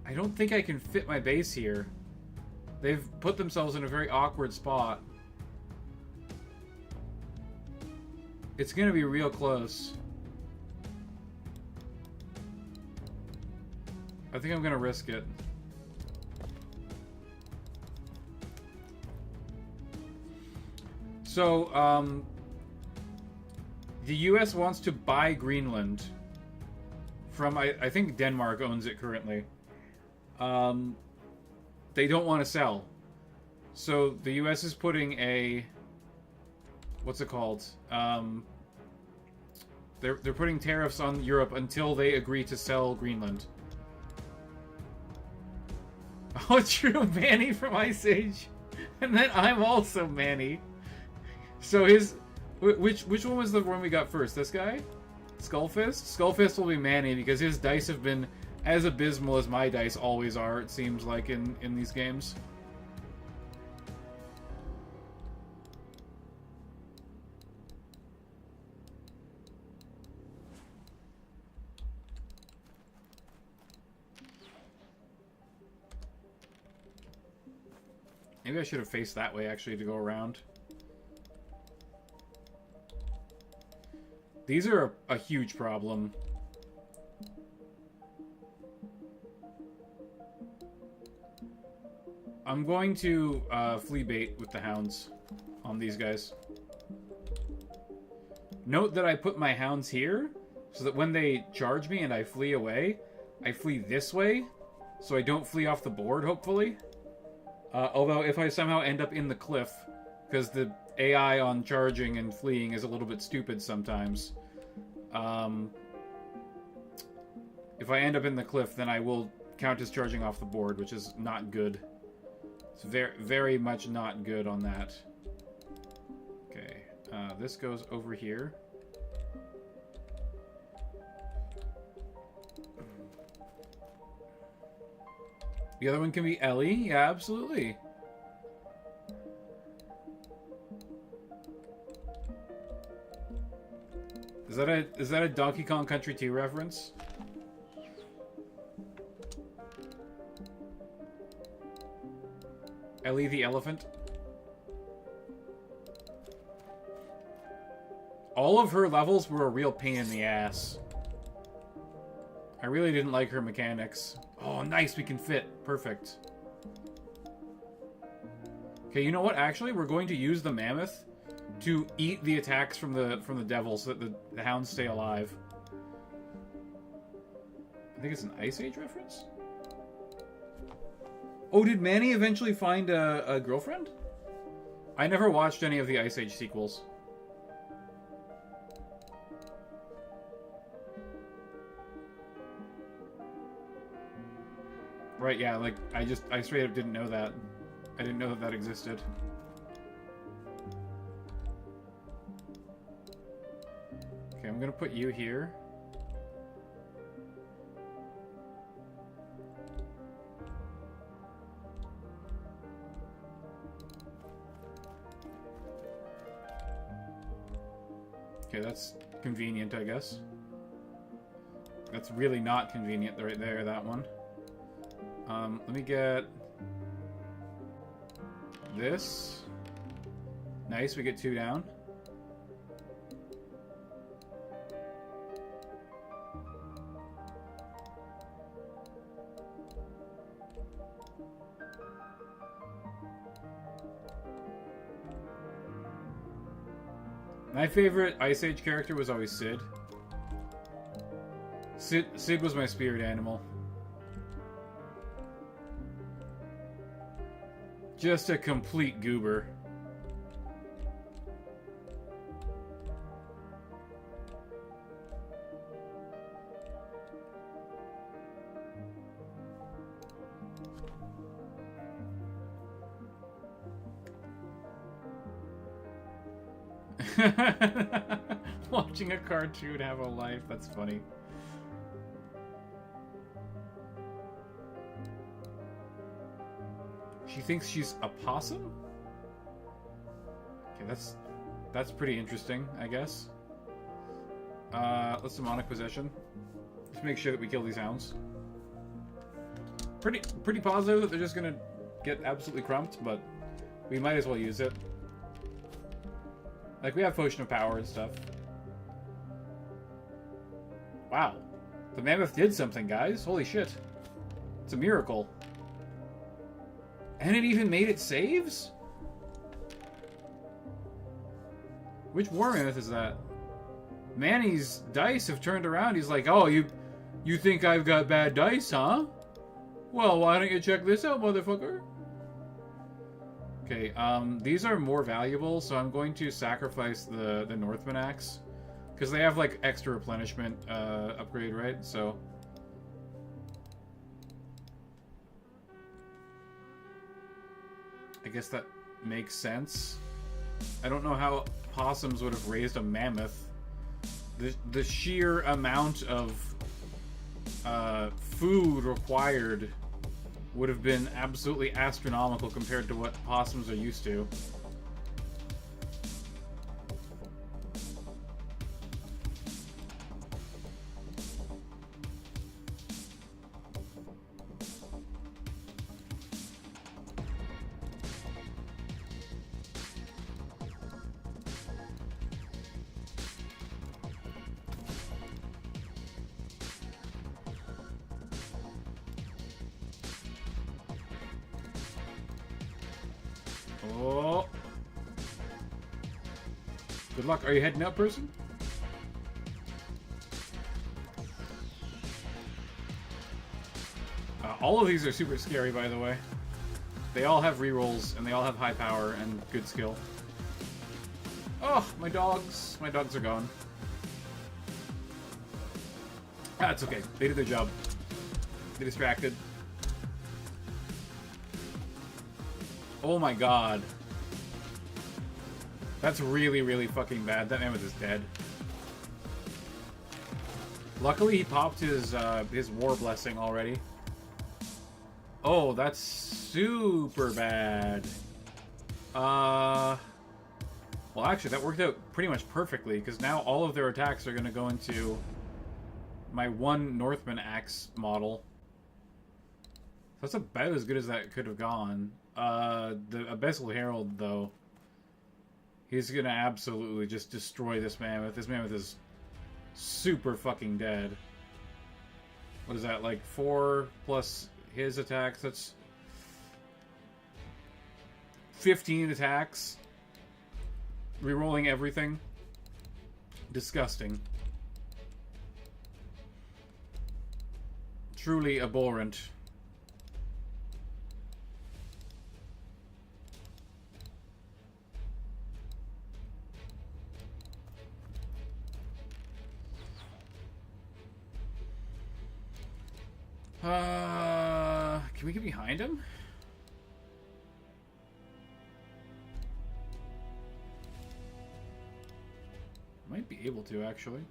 I don't think I can fit my base here. They've put themselves in a very awkward spot. It's gonna be real close. I think I'm gonna risk it. So, the US wants to buy Greenland from, I think Denmark owns it currently. They don't want to sell. So the US is putting a, what's it called? They're putting tariffs on Europe until they agree to sell Greenland. Oh, true, Manny from Ice Age. And then I'm also Manny. So his, which one was the one we got first? This guy? Skullfist? Skullfist will be Manny because his dice have been as abysmal as my dice always are, it seems like, in these games. Maybe I should have faced that way, actually, to go around. These are a huge problem. I'm going to flea bait with the hounds on these guys. Note that I put my hounds here so that when they charge me and I flee away, I flee this way so I don't flee off the board, hopefully. Although if I somehow end up in the cliff, because the AI on charging and fleeing is a little bit stupid sometimes. If I end up in the cliff, then I will count as charging off the board, which is not good. It's very, very much not good on that. Okay, this goes over here. The other one can be Ellie. Yeah, absolutely. Is that a Donkey Kong Country 2 reference? Ellie the elephant? All of her levels were a real pain in the ass. I really didn't like her mechanics. Oh, nice, we can fit. Perfect. Okay, you know what? Actually, we're going to use the mammoth to eat the attacks from the devil so that the hounds stay alive. I think it's an Ice Age reference? Oh, did Manny eventually find a girlfriend? I never watched any of the Ice Age sequels. Right, yeah, like, I straight up didn't know that. I didn't know that that existed. Okay, I'm gonna put you here. Okay, that's convenient, I guess. That's really not convenient right there, that one. Let me get this. Nice, we get 2 down. My favorite Ice Age character was always Sid. Sid was my spirit animal. Just a complete goober. Watching a cartoon have a life, that's funny. She thinks she's a possum? Okay, that's pretty interesting, I guess. Let's demonic possession. Just make sure that we kill these hounds. Pretty positive that they're just gonna get absolutely crumped, but we might as well use it. Like, we have Potion of Power and stuff. Wow. The mammoth did something, guys. Holy shit. It's a miracle. And it even made its saves? Which war mammoth is that? Manny's dice have turned around. He's like, oh, you think I've got bad dice, huh? Well, why don't you check this out, motherfucker? Okay, these are more valuable, so I'm going to sacrifice the Northman Axe. Because they have, like, extra replenishment upgrade, right? So... I guess that makes sense. I don't know how possums would have raised a mammoth. The sheer amount of food required would have been absolutely astronomical compared to what possums are used to. Oh. Good luck. Are you heading up, person? All of these are super scary, by the way. They all have rerolls, and they all have high power and good skill. Oh, my dogs. My dogs are gone. Ah, it's okay. They did their job. They distracted. Oh my god. That's really, really fucking bad. That mammoth is dead. Luckily, he popped his war blessing already. Oh, that's super bad. Well, actually, that worked out pretty much perfectly, because now all of their attacks are going to go into my one Northman Axe model. That's about as good as that could have gone. The Abyssal Herald, though, he's gonna absolutely just destroy this mammoth. This mammoth is super fucking dead. What is that, like 4 plus his attacks? That's 15 attacks. Rerolling everything. Disgusting. Truly abhorrent. Can we get behind him? Might be able to, actually.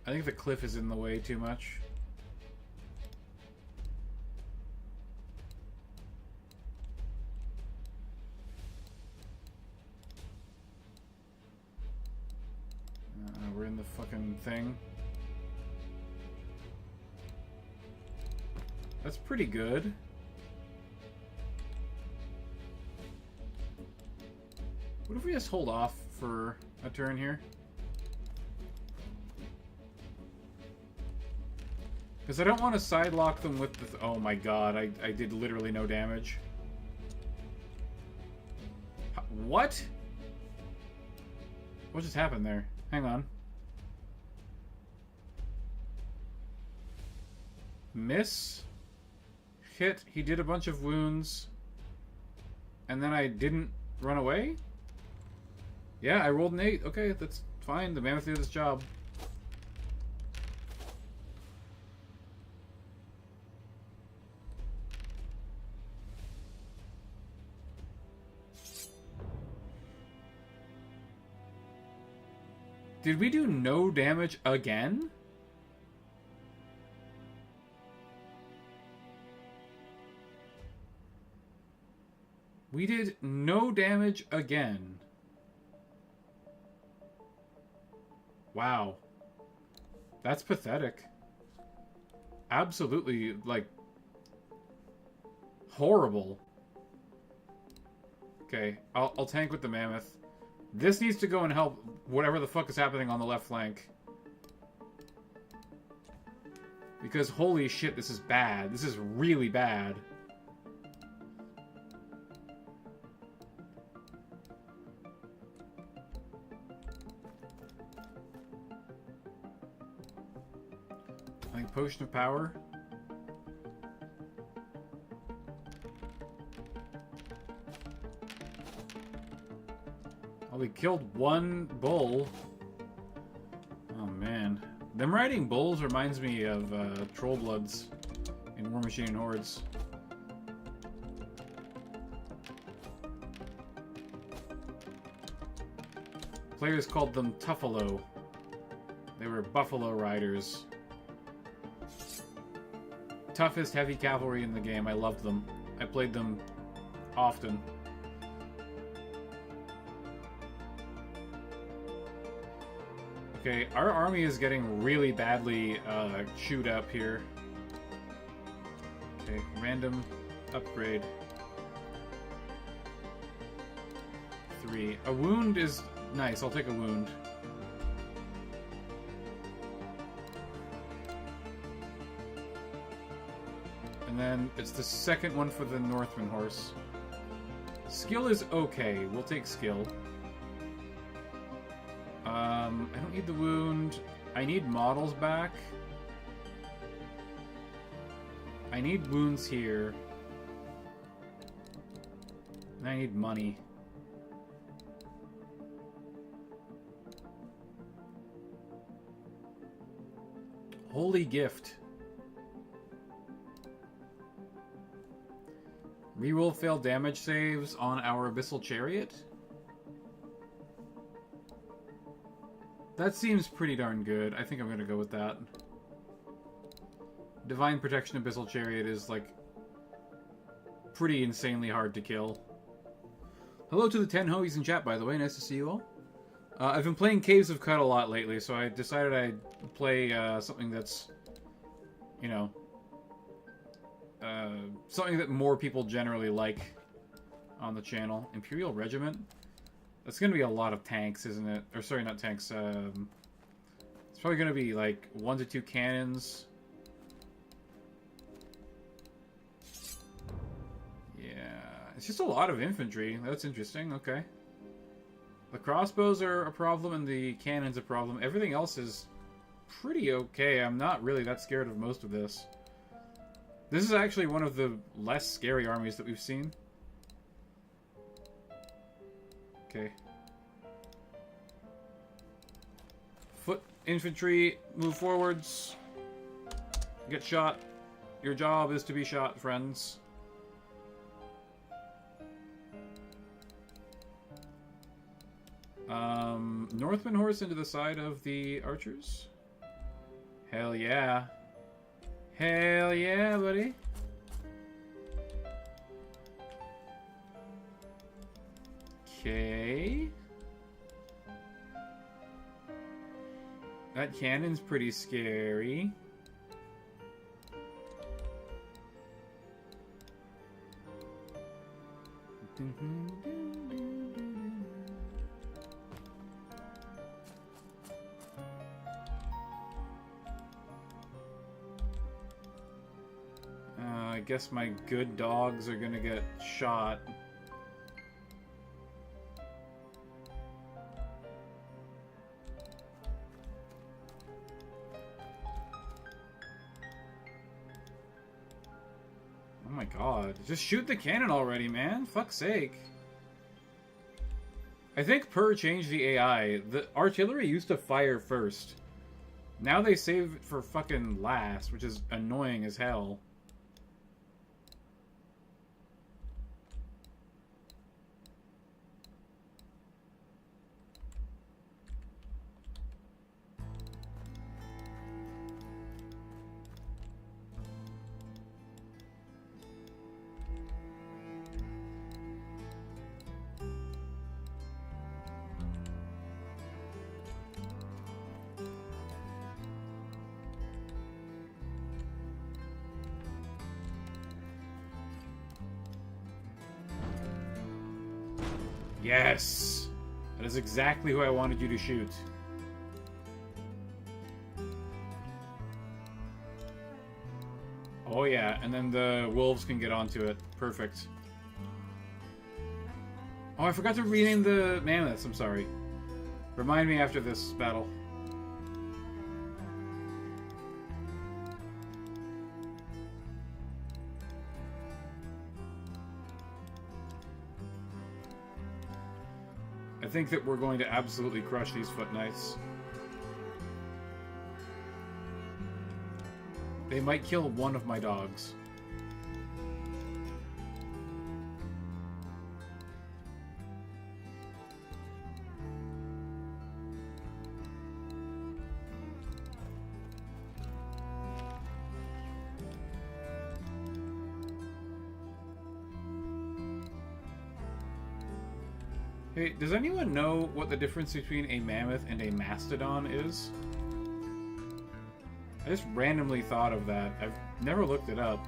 I think the cliff is in the way too much. We're in the fucking thing. That's pretty good. What if we just hold off for a turn here? Because I don't want to sidelock them with the... Oh my god, I did literally no damage. What? What just happened there? Hang on. Miss. Hit. He did a bunch of wounds. And then I didn't run away? Yeah, I rolled an 8. Okay, that's fine. The mammoth did its job. Did we do no damage again? We did no damage again. Wow. That's pathetic. Absolutely, like, horrible. Okay, I'll tank with the mammoth. This needs to go and help whatever the fuck is happening on the left flank. Because holy shit, this is bad. This is really bad. I think Potion of Power. We killed one bull. Oh man. Them riding bulls reminds me of Troll Bloods in War Machine and Hordes. Players called them Tuffalo. They were buffalo riders. Toughest heavy cavalry in the game. I loved them. I played them often. Okay, our army is getting really badly chewed up here. Okay, random upgrade. 3. A wound is nice, I'll take a wound. And then it's the second one for the Northman horse. Skill is okay, we'll take skill. I don't need the wound. I need models back. I need wounds here. And I need money. Holy gift. Reroll failed damage saves on our Abyssal Chariot? That seems pretty darn good. I think I'm gonna go with that. Divine Protection Abyssal Chariot is, like, pretty insanely hard to kill. Hello to the 10 homies in chat, by the way. Nice to see you all. I've been playing Caves of Cut a lot lately, so I decided I'd play something that's, you know, something that more people generally like on the channel. Imperial Regiment? That's gonna be a lot of tanks, isn't it? Or sorry, not tanks. It's probably gonna be like 1 to 2 cannons. Yeah, it's just a lot of infantry. That's interesting. Okay. The crossbows are a problem and the cannons a problem. Everything else is pretty okay. I'm not really that scared of most of this. This is actually one of the less scary armies that we've seen. Okay. Foot infantry, move forwards. Get shot. Your job is to be shot, friends. Northman horse into the side of the archers. Hell yeah. Hell yeah, buddy. Okay. That cannon's pretty scary. I guess my good dogs are gonna get shot. Oh my god. Just shoot the cannon already, man. Fuck's sake. I think Per changed the AI. The artillery used to fire first. Now they save it for fucking last, which is annoying as hell. Yes! That is exactly who I wanted you to shoot. Oh yeah, and then the wolves can get onto it. Perfect. Oh, I forgot to rename the mammoths, I'm sorry. Remind me after this battle. I think that we're going to absolutely crush these foot knights. They might kill one of my dogs. Hey, does anyone know what the difference between a mammoth and a mastodon is? I just randomly thought of that. I've never looked it up.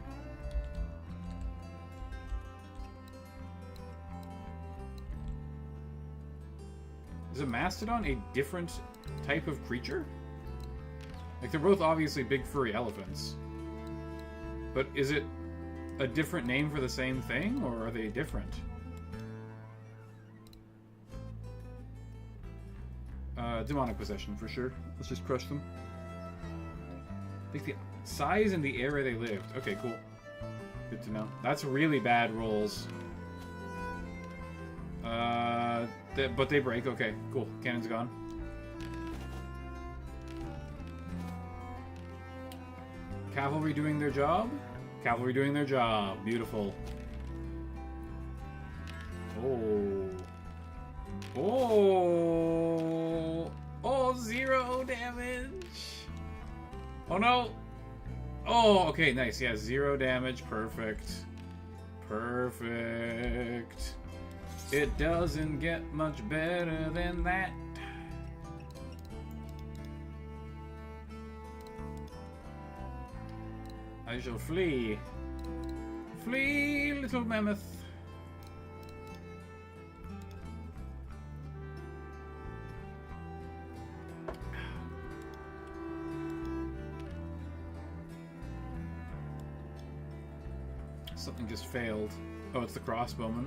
Is a mastodon a different type of creature? Like, they're both obviously big furry elephants. But is it a different name for the same thing, or are they different? Demonic possession, for sure. Let's just crush them. Like the size and the area they lived. Okay, cool. Good to know. That's really bad rolls. But they break. Okay, cool. Cannon's gone. Cavalry doing their job? Cavalry doing their job. Beautiful. Oh. Oh. Oh, 0 damage. Oh no! Oh, okay, nice. Yeah, 0 damage. Perfect. Perfect. It doesn't get much better than that. I shall flee. Flee, little mammoth. Something just failed. Oh, it's the crossbowman.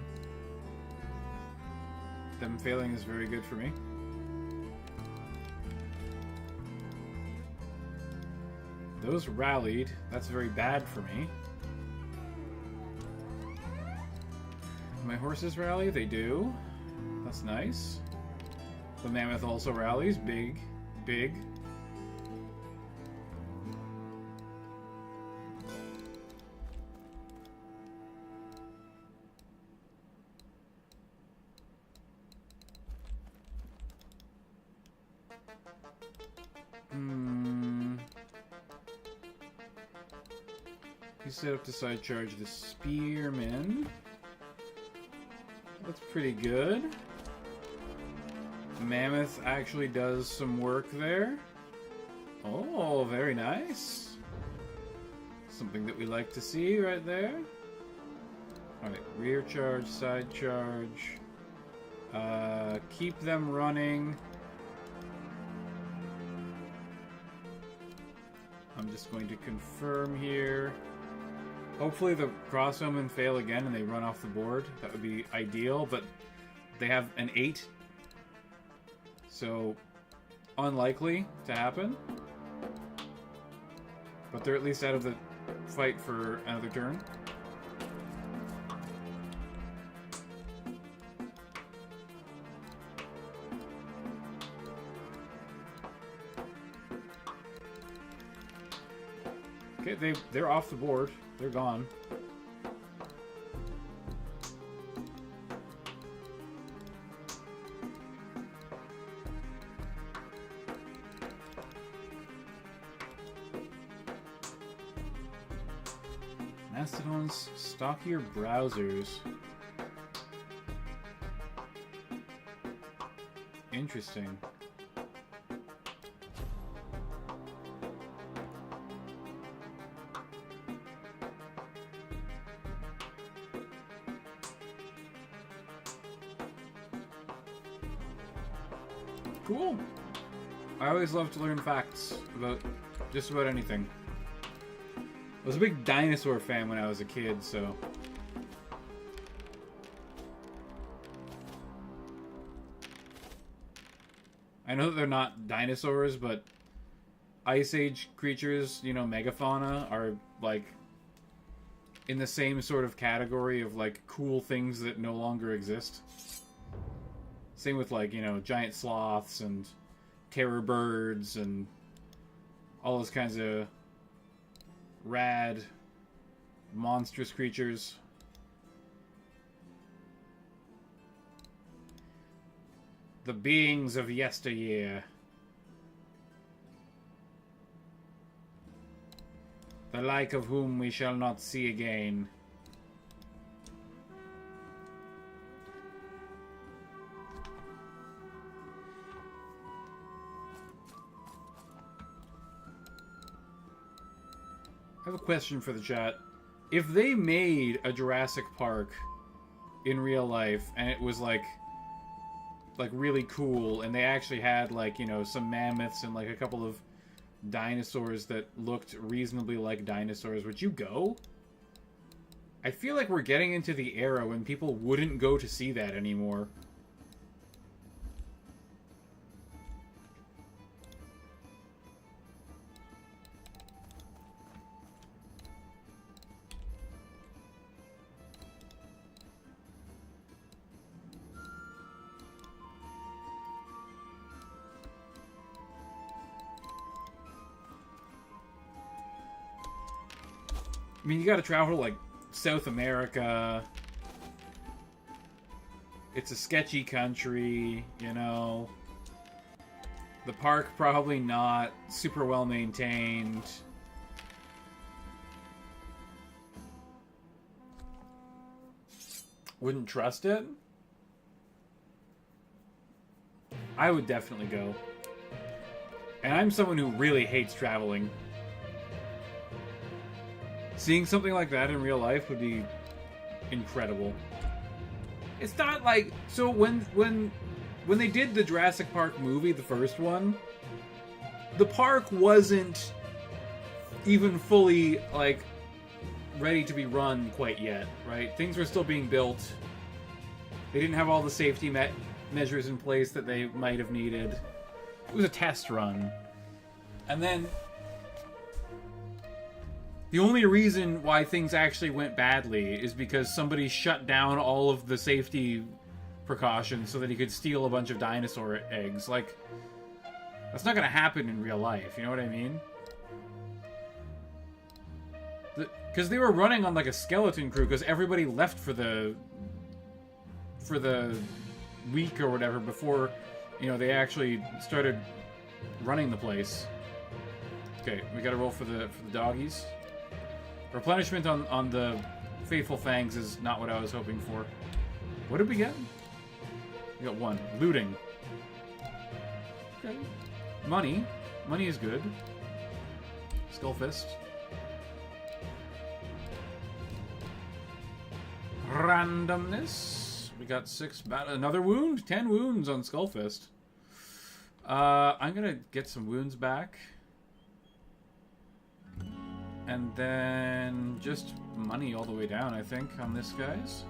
Them failing is very good for me. Those rallied. That's very bad for me. My horses rally? They do. That's nice. The mammoth also rallies. Big. Big. He's set up to side charge the spearmen. That's pretty good. Mammoth actually does some work there. Oh, very nice. Something that we like to see right there. Alright, rear charge, side charge. Keep them running. I'm just going to confirm here. Hopefully the crossbowmen fail again and they run off the board. That would be ideal, but they have an 8. So, unlikely to happen. But they're at least out of the fight for another turn. Okay, they're off the board. They're gone. Mastodon's stockier browsers. Interesting. Cool. I always love to learn facts about just about anything. I was a big dinosaur fan when I was a kid, so... I know that they're not dinosaurs, but Ice Age creatures, you know, megafauna, are, like, in the same sort of category of, like, cool things that no longer exist. Same with, like, you know, giant sloths and terror birds and all those kinds of rad, monstrous creatures. The beings of yesteryear. The like of whom we shall not see again. I have a question for the chat. If they made a Jurassic Park in real life and it was like really cool and they actually had like, you know, some mammoths and like a couple of dinosaurs that looked reasonably like dinosaurs, would you go? I feel like we're getting into the era when people wouldn't go to see that anymore. I mean, you gotta travel to, like, South America. It's a sketchy country, you know. The park probably not super well maintained. Wouldn't trust it. I would definitely go. And I'm someone who really hates traveling. Seeing something like that in real life would be incredible. It's not like... So when they did the Jurassic Park movie, the first one, the park wasn't even fully, like, ready to be run quite yet, right? Things were still being built. They didn't have all the safety measures in place that they might have needed. It was a test run. And then... the only reason why things actually went badly is because somebody shut down all of the safety precautions so that he could steal a bunch of dinosaur eggs. Like, that's not gonna happen in real life, you know what I mean? Because they were running on, like, a skeleton crew because everybody left for the week or whatever before, you know, they actually started running the place. Okay, we gotta roll for the doggies. Replenishment on the Faithful Fangs is not what I was hoping for. What did we get? We got 1. Looting. Okay. Money. Money is good. Skullfist. Randomness. We got 6 another wound? 10 wounds on Skullfist. I'm gonna get some wounds back. And then just money all the way down, I think, on this guy's.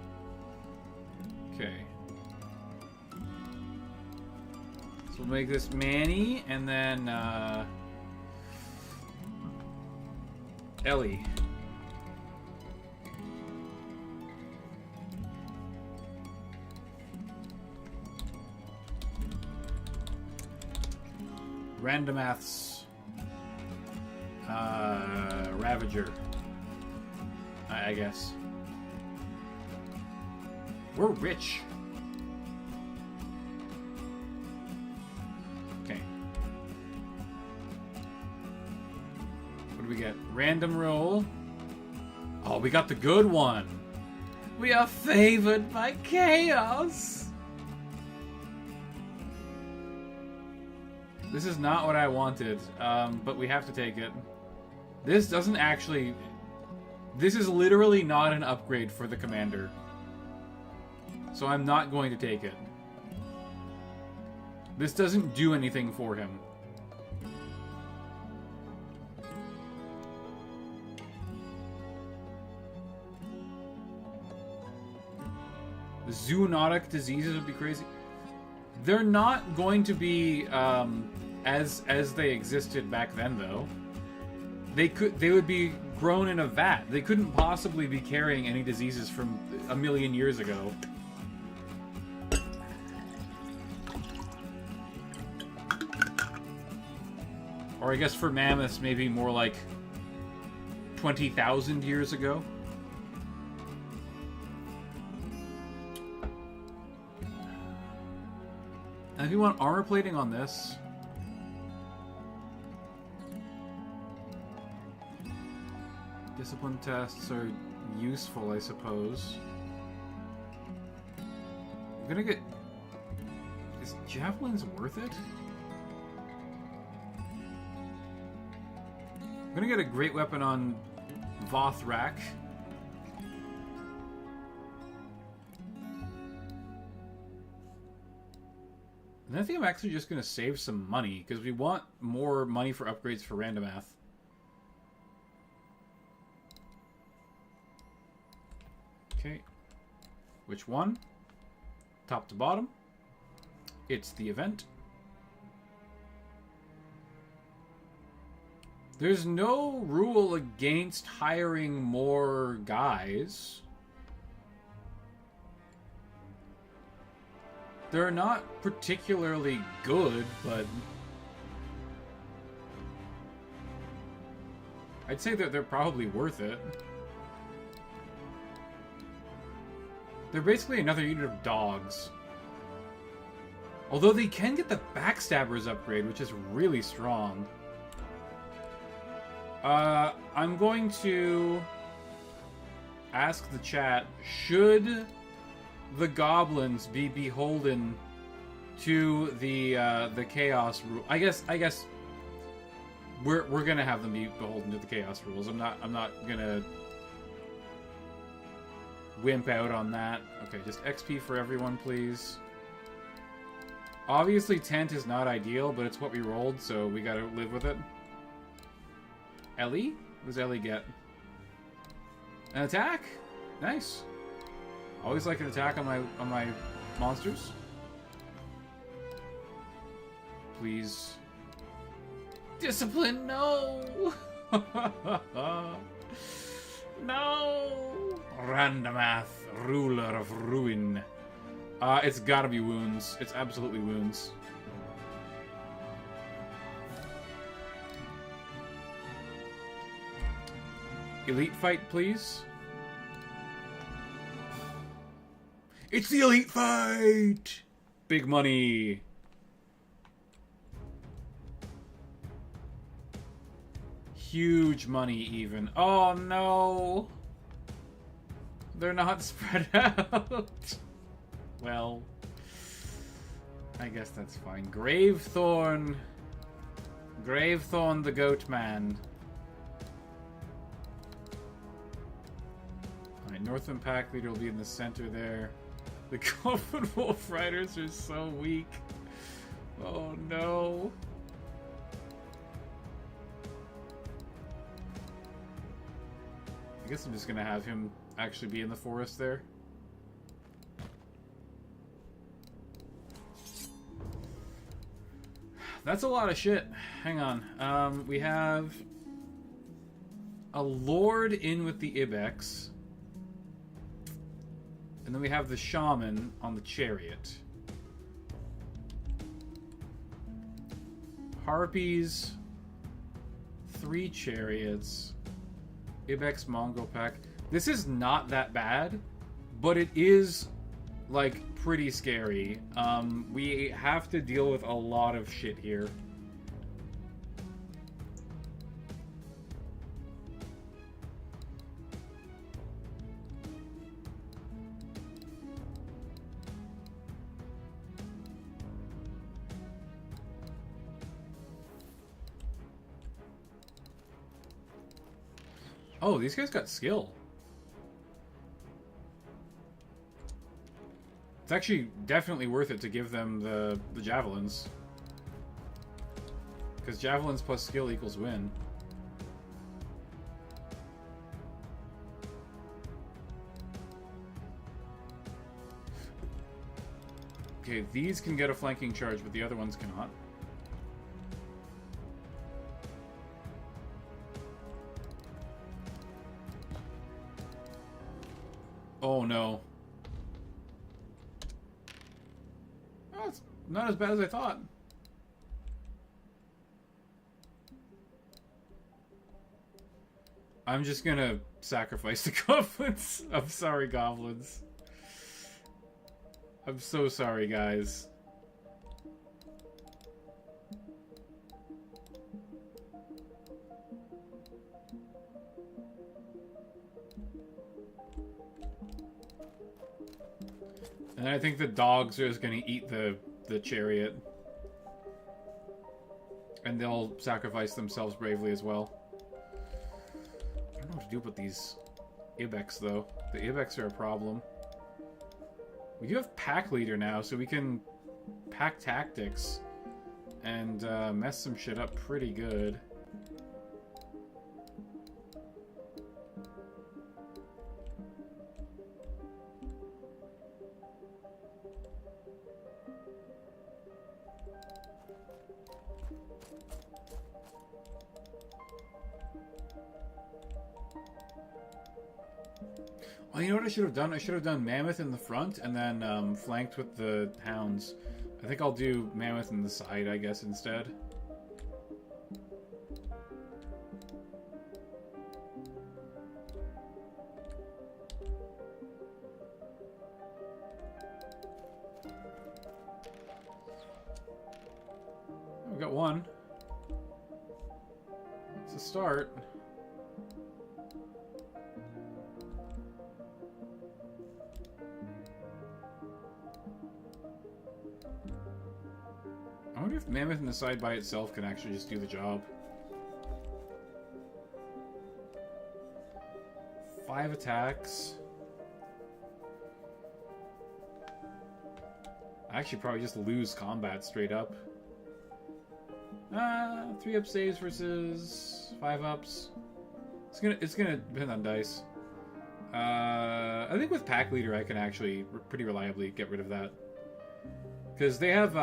Okay. So we'll make this Manny, and then, Ellie. Randommath's Ravager, I guess. We're rich. Okay. What do we get? Random roll. Oh, we got the good one. We are favored by chaos. This is not what I wanted, but we have to take it. This doesn't actually... This is literally not an upgrade for the commander. So I'm not going to take it. This doesn't do anything for him. The zoonotic diseases would be crazy. They're not going to be as they existed back then, though. They would be grown in a vat. They couldn't possibly be carrying any diseases from a million years ago. Or I guess for mammoths, maybe more like 20,000 years ago. And if you want armor plating on this... Discipline tests are useful, I suppose. I'm gonna get... Is javelins worth it? I'm gonna get a great weapon on Vothrak. And I think I'm actually just gonna save some money, because we want more money for upgrades for Randommath. Okay. Which one? Top to bottom. It's the event. There's no rule against hiring more guys. They're not particularly good, but... I'd say that they're probably worth it. They're basically another unit of dogs. Although they can get the Backstabbers upgrade, which is really strong. I'm going to ask the chat, should the goblins be beholden to the chaos rule? I guess we're gonna have them be beholden to the chaos rules. I'm not gonna wimp out on that. Okay, just XP for everyone, please. Obviously, tent is not ideal, but it's what we rolled, so we gotta live with it. Ellie? What does Ellie get? An attack? Nice. Always like an attack on my monsters. Please. Discipline, no! No! Randommath, ruler of ruin. It's gotta be wounds. It's absolutely wounds. Elite fight, please. It's the elite fight! Big money. Huge money, even. Oh, no. They're not spread out. Well, I guess that's fine. Gravethorn. Gravethorn the Goat Man. Alright, Northern Pack Leader will be in the center there. The Coven Wolf Riders are so weak. Oh no. I guess I'm just gonna have him actually be in the forest there. That's a lot of shit. Hang on. We have a lord in with the Ibex. And then we have the shaman on the chariot. Harpies. 3 chariots. Ibex Mongol pack. This is not that bad, but it is, like, pretty scary. We have to deal with a lot of shit here. Oh, these guys got skill. It's actually definitely worth it to give them the javelins. Because javelins plus skill equals win. Okay, these can get a flanking charge, but the other ones cannot. Oh no. Oh, it's not as bad as I thought. I'm just gonna sacrifice the goblins. I'm sorry, goblins. I'm so sorry, guys. And I think the dogs are just gonna eat the chariot. And they'll sacrifice themselves bravely as well. I don't know what to do about these Ibex, though. The Ibex are a problem. We do have Pack Leader now, so we can pack tactics and mess some shit up pretty good. Oh, you know what I should have done? I should have done Mammoth in the front and then flanked with the Hounds. I think I'll do Mammoth in the side, I guess, instead. We got one. It's a start. I wonder if Mammoth in the side by itself can actually just do the job. 5 attacks. I actually probably just lose combat straight up. 3 up saves versus 5 ups. It's gonna depend on dice. I think with Pack Leader I can actually pretty reliably get rid of that. Because they have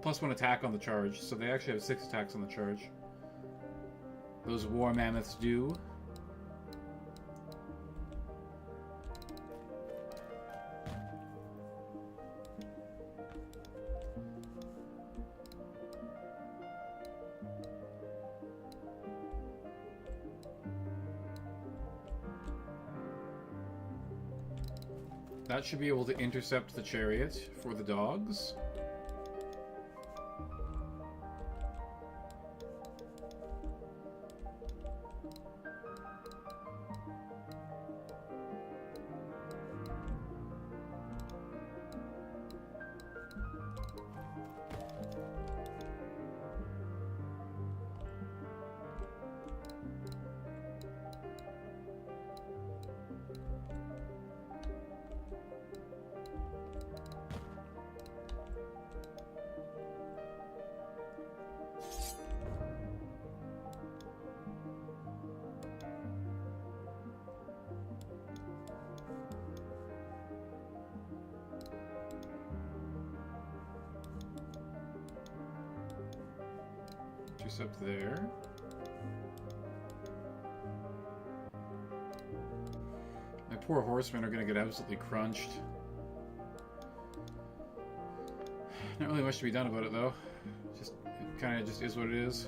+1 attack on the charge, so they actually have 6 attacks on the charge. Those War Mammoths do. That should be able to intercept the chariot for the dogs. Fortress up there. My poor horsemen are going to get absolutely crunched. Not really much to be done about it, though. Just, it kind of just is what it is.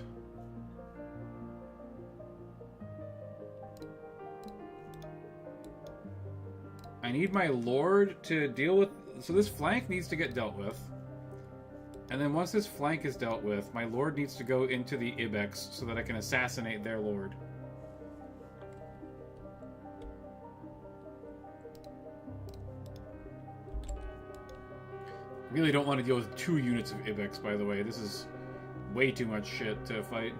I need my lord to deal with... So this flank needs to get dealt with. And then once this flank is dealt with, my lord needs to go into the Ibex so that I can assassinate their lord. Really don't want to deal with 2 units of Ibex, by the way. This is way too much shit to fight.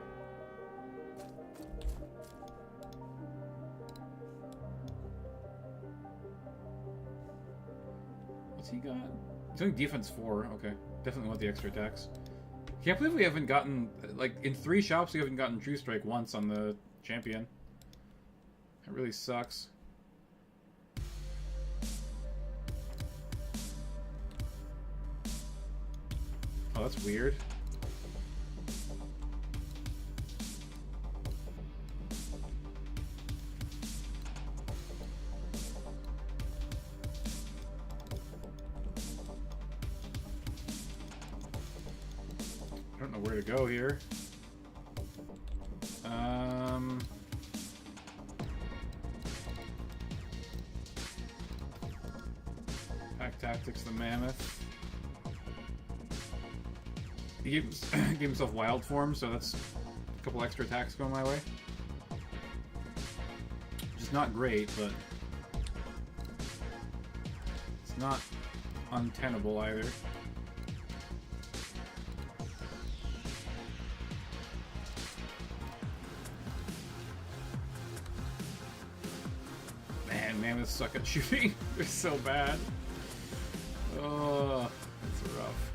What's he got? He's doing defense 4. Okay. Definitely want the extra attacks. Can't believe we haven't gotten... Like, in 3 shops we haven't gotten True Strike once on the champion. That really sucks. Oh, that's weird. I don't know where to go here. Pack Tactics the Mammoth. He gave himself wild form, so that's a couple extra attacks going my way. Which is not great, but it's not untenable either. Man, mammoths suck at shooting. They're so bad. Oh, that's rough.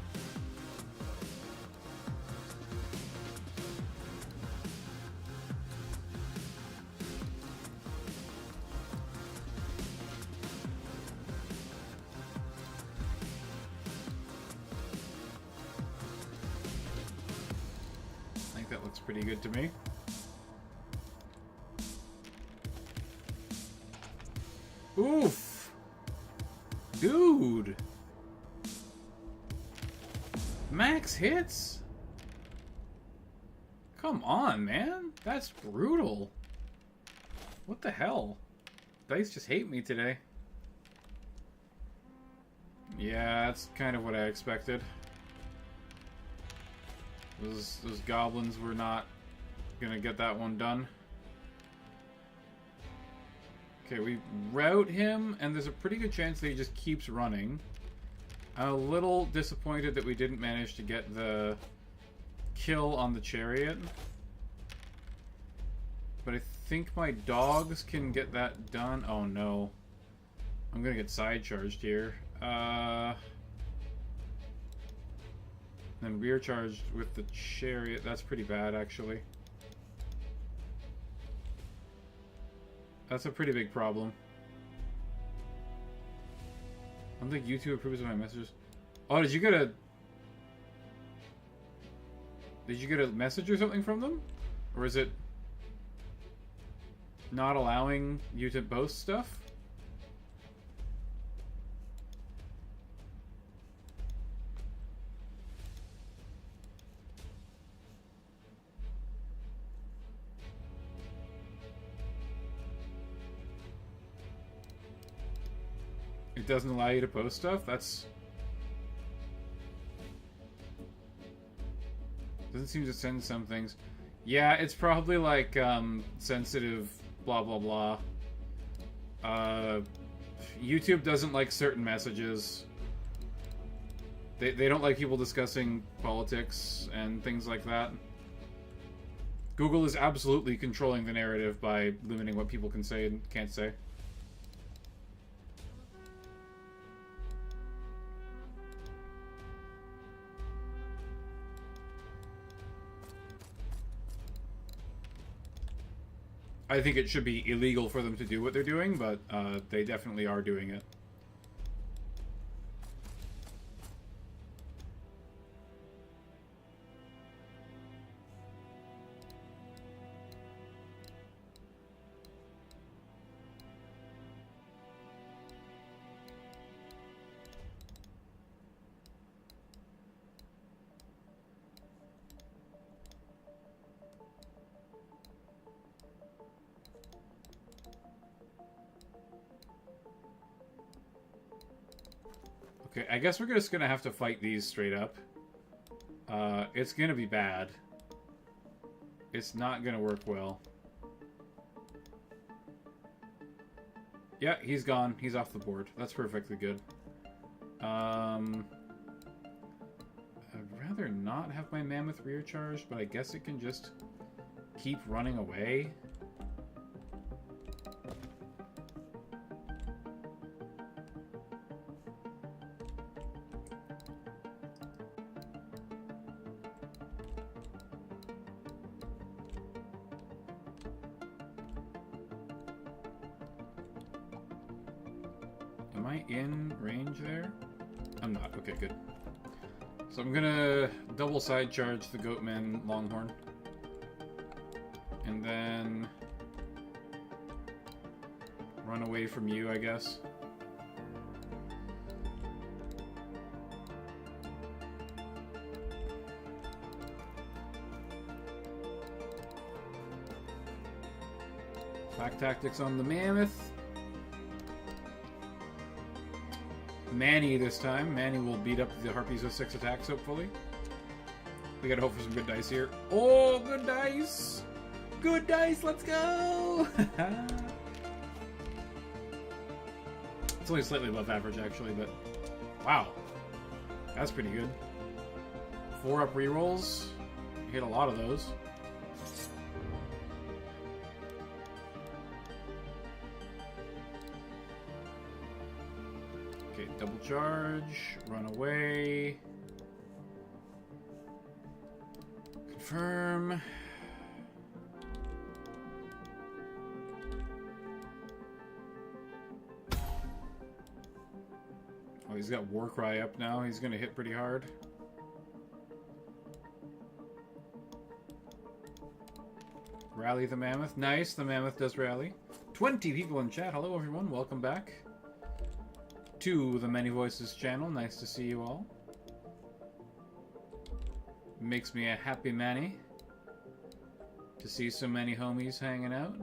I think that looks pretty good to me. Oof! Dude! Max hits? Come on, man. That's brutal. What the hell? Dice just hate me today. Yeah, that's kind of what I expected. Those goblins were not gonna get that one done. Okay, we rout him, and there's a pretty good chance that he just keeps running. I'm a little disappointed that we didn't manage to get the kill on the chariot. But I think my dogs can get that done. Oh no. I'm gonna get side charged here. Then rear charged with the chariot. That's pretty bad, actually. That's a pretty big problem. I don't think YouTube approves of my messages. Oh, did you get a message or something from them? Or is it not allowing you to post stuff? It doesn't allow you to post stuff? That's... Doesn't seem to send some things. Yeah, it's probably like, sensitive blah blah blah. YouTube doesn't like certain messages. They don't like people discussing politics and things like that. Google is absolutely controlling the narrative by limiting what people can say and can't say. I think it should be illegal for them to do what they're doing, but they definitely are doing it. Okay, I guess we're just gonna have to fight these straight up. It's gonna be bad. It's not gonna work well. Yeah, he's gone. He's off the board. That's perfectly good. I'd rather not have my mammoth rear charged, but I guess it can just keep running away. Am I in range there? I'm not. Okay, good. So I'm gonna double side charge the Goatman Longhorn. And then run away from you, I guess. Flak tactics on the Mammoth. Manny this time. Manny will beat up the Harpies with 6 attacks, hopefully. We gotta hope for some good dice here. Oh, good dice! Good dice, let's go! It's only slightly above average, actually, but... Wow. That's pretty good. 4 up rerolls. Hit a lot of those. Okay, double charge. Run away. Confirm. Oh, he's got Warcry up now. He's gonna hit pretty hard. Rally the Mammoth. Nice, the Mammoth does rally. 20 people in chat. Hello, everyone. Welcome back to the Many Voices channel. Nice to see you all. Makes me a happy manny to see so many homies hanging out.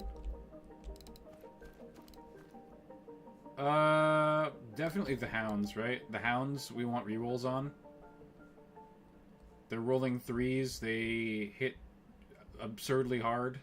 Definitely the Hounds, right? The Hounds we want rerolls on. They're rolling 3s. They hit absurdly hard.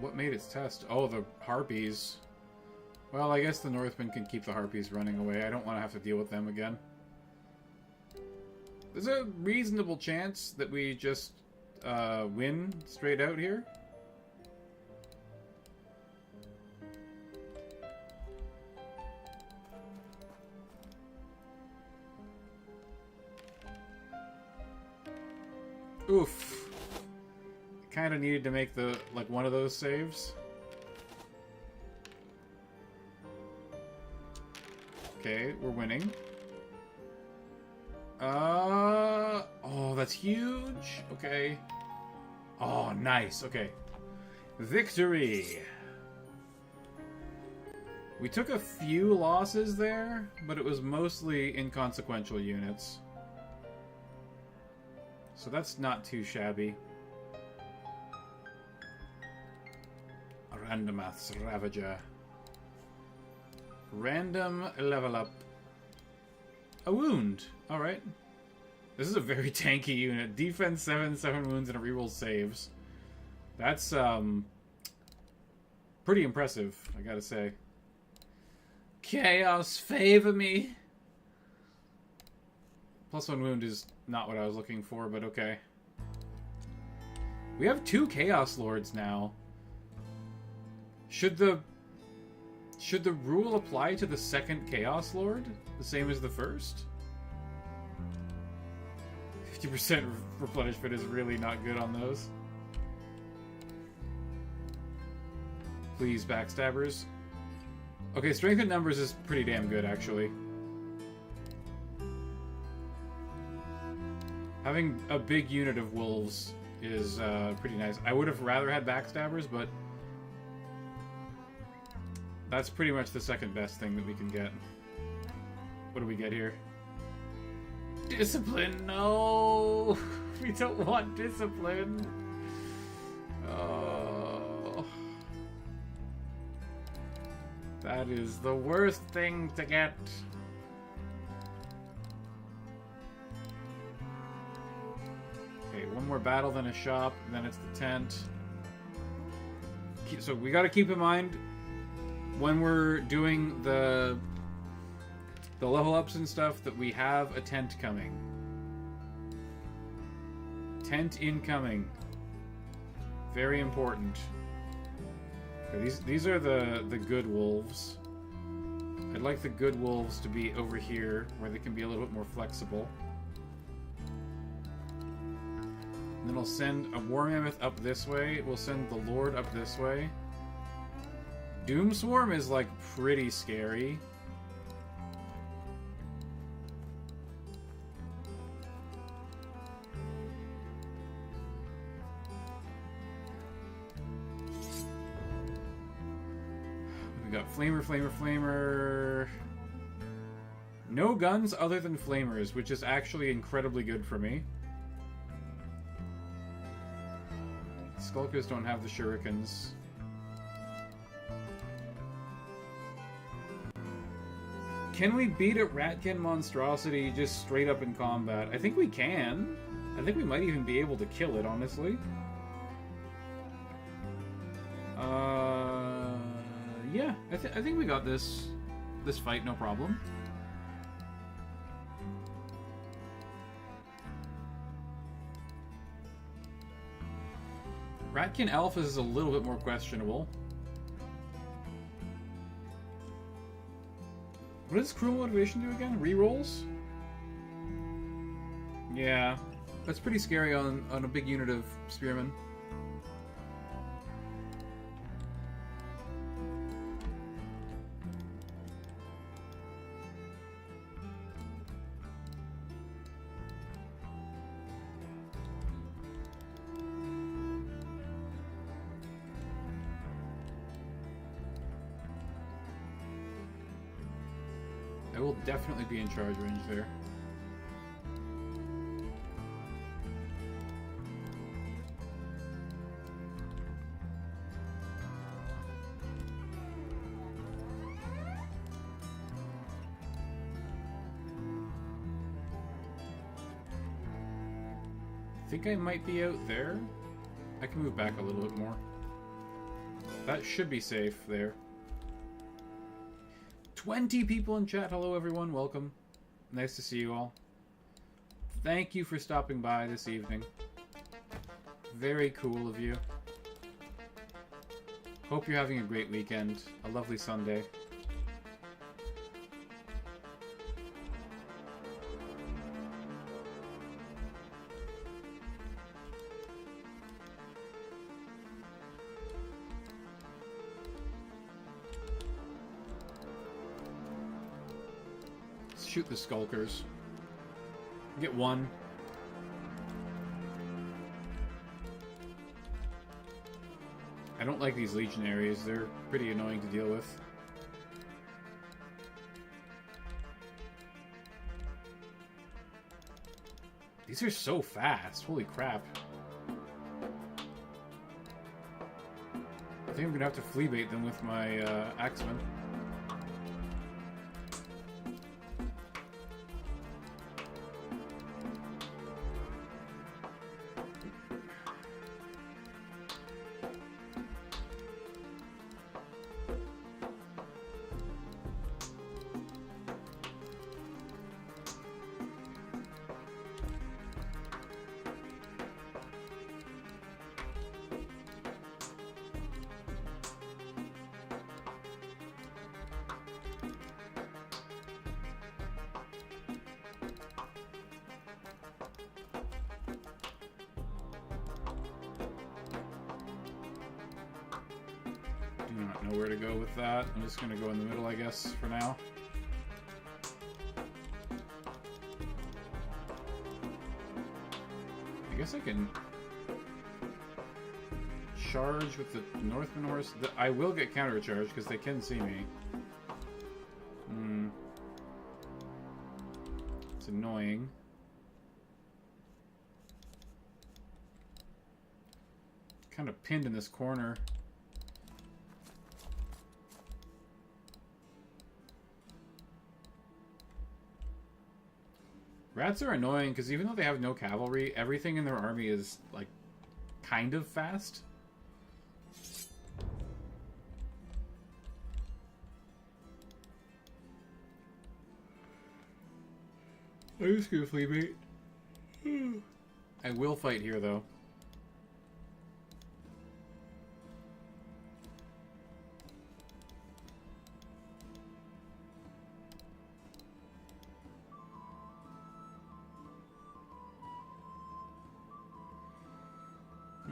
What made its test? Oh, the Harpies. Well, I guess the Northmen can keep the Harpies running away. I don't want to have to deal with them again. There's a reasonable chance that we just win straight out here. Oof. Kind of needed to make the one of those saves. Okay, we're winning. Oh, that's huge. Okay. Oh, nice. Okay. Victory. We took a few losses there, but it was mostly inconsequential units. So that's not too shabby. Randommath's Ravager. Random level up. A wound. Alright. This is a very tanky unit. Defense 7, 7 wounds, and a reroll saves. That's, pretty impressive, I gotta say. Chaos, favor me! +1 wound is not what I was looking for, but okay. We have 2 Chaos Lords now. Should the rule apply to the second Chaos Lord? The same as the first? 50% replenishment is really not good on those. Please, backstabbers. Okay, strength in numbers is pretty damn good, actually. Having a big unit of wolves is pretty nice. I would have rather had backstabbers, but that's pretty much the second best thing that we can get. What do we get here? Discipline, no! We don't want discipline. Oh. That is the worst thing to get. Okay, one more battle, then a shop, then it's the tent. So we gotta keep in mind, when we're doing the level ups and stuff, that we have a tent coming. Tent incoming. Very important. Okay, these are the good wolves. I'd like the good wolves to be over here, where they can be a little bit more flexible. And then I'll send a war mammoth up this way. We'll send the lord up this way. Doom Swarm is like pretty scary. We got Flamer. No guns other than flamers, which is actually incredibly good for me. Skulkers don't have the shurikens. Can we beat a Ratkin monstrosity just straight up in combat? I think we can. I think we might even be able to kill it, honestly. Yeah, I think we got this fight, no problem. Ratkin Alpha is a little bit more questionable. What does Cruel Motivation do again? Rerolls? Yeah, that's pretty scary on a big unit of Spearmen. I will definitely be in charge range there. I think I might be out there. I can move back a little bit more. That should be safe there. 20 people in chat. Hello everyone, welcome. Nice to see you all. Thank you for stopping by this evening. Very cool of you. Hope you're having a great weekend. A lovely Sunday. Shoot the skulkers. Get one. I don't like these legionaries. They're pretty annoying to deal with. These are so fast. Holy crap. I think I'm gonna have to flea bait them with my axemen. know where to go with that. I'm just gonna go in the middle, I guess, for now. I guess I can charge with the Northman horse. I will get countercharged because they can see me. It's annoying. Kind of pinned in this corner. Rats are annoying because even though they have no cavalry, everything in their army is, like, kind of fast. I'm just gonna flea bait. I will fight here, though. I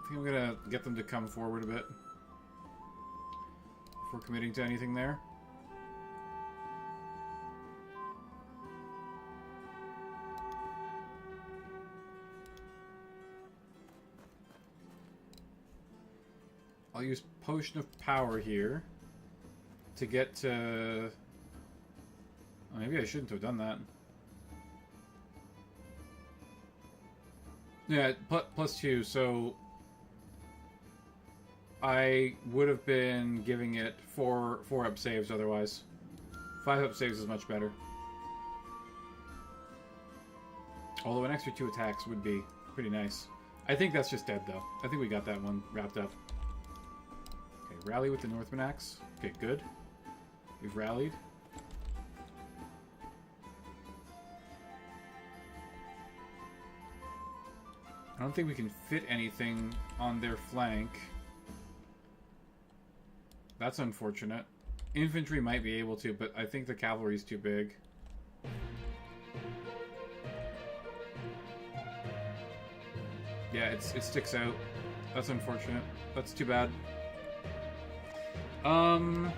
think I'm gonna get them to come forward a bit before committing to anything there. I'll use Potion of Power here to get to... Oh, maybe I shouldn't have done that. Yeah, +2, so I would have been giving it 4 up saves otherwise. 5 up saves is much better. Although an extra 2 attacks would be pretty nice. I think that's just dead, though. I think we got that one wrapped up. Okay, rally with the Northman Axe. Okay, good. We've rallied. I don't think we can fit anything on their flank. That's unfortunate. Infantry might be able to, but I think the cavalry's too big. Yeah, it sticks out. That's unfortunate. That's too bad. You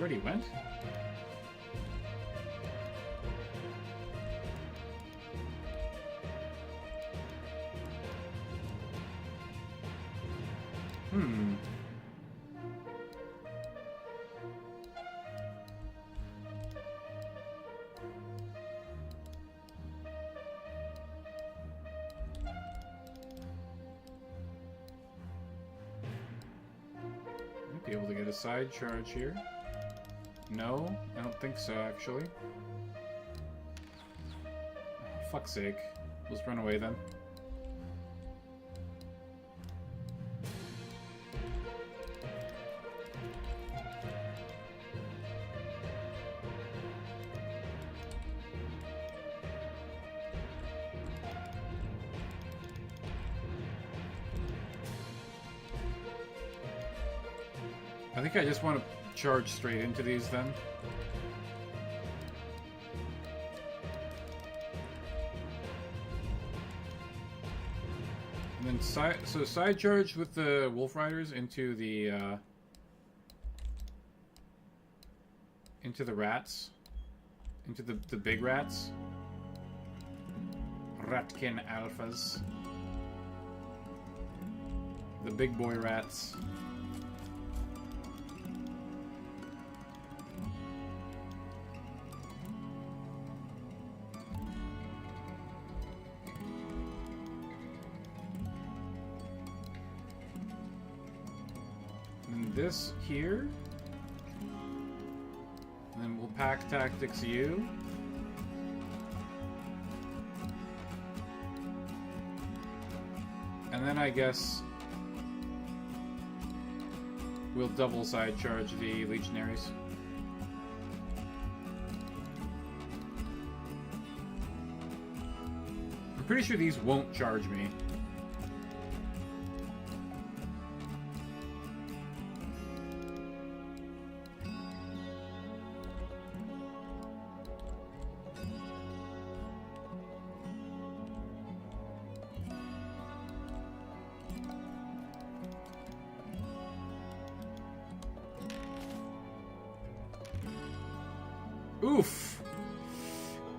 already went? Might be able to get a side charge here. No, I don't think so, actually. Oh, fuck's sake. Let's run away then. I think I just want to charge straight into these then. And then side charge with the Wolf Riders into the rats. Into the big rats. Ratkin alphas. The big boy rats. This here, and then we'll pack tactics you. And then I guess we'll double side charge the legionaries. I'm pretty sure these won't charge me. Oof.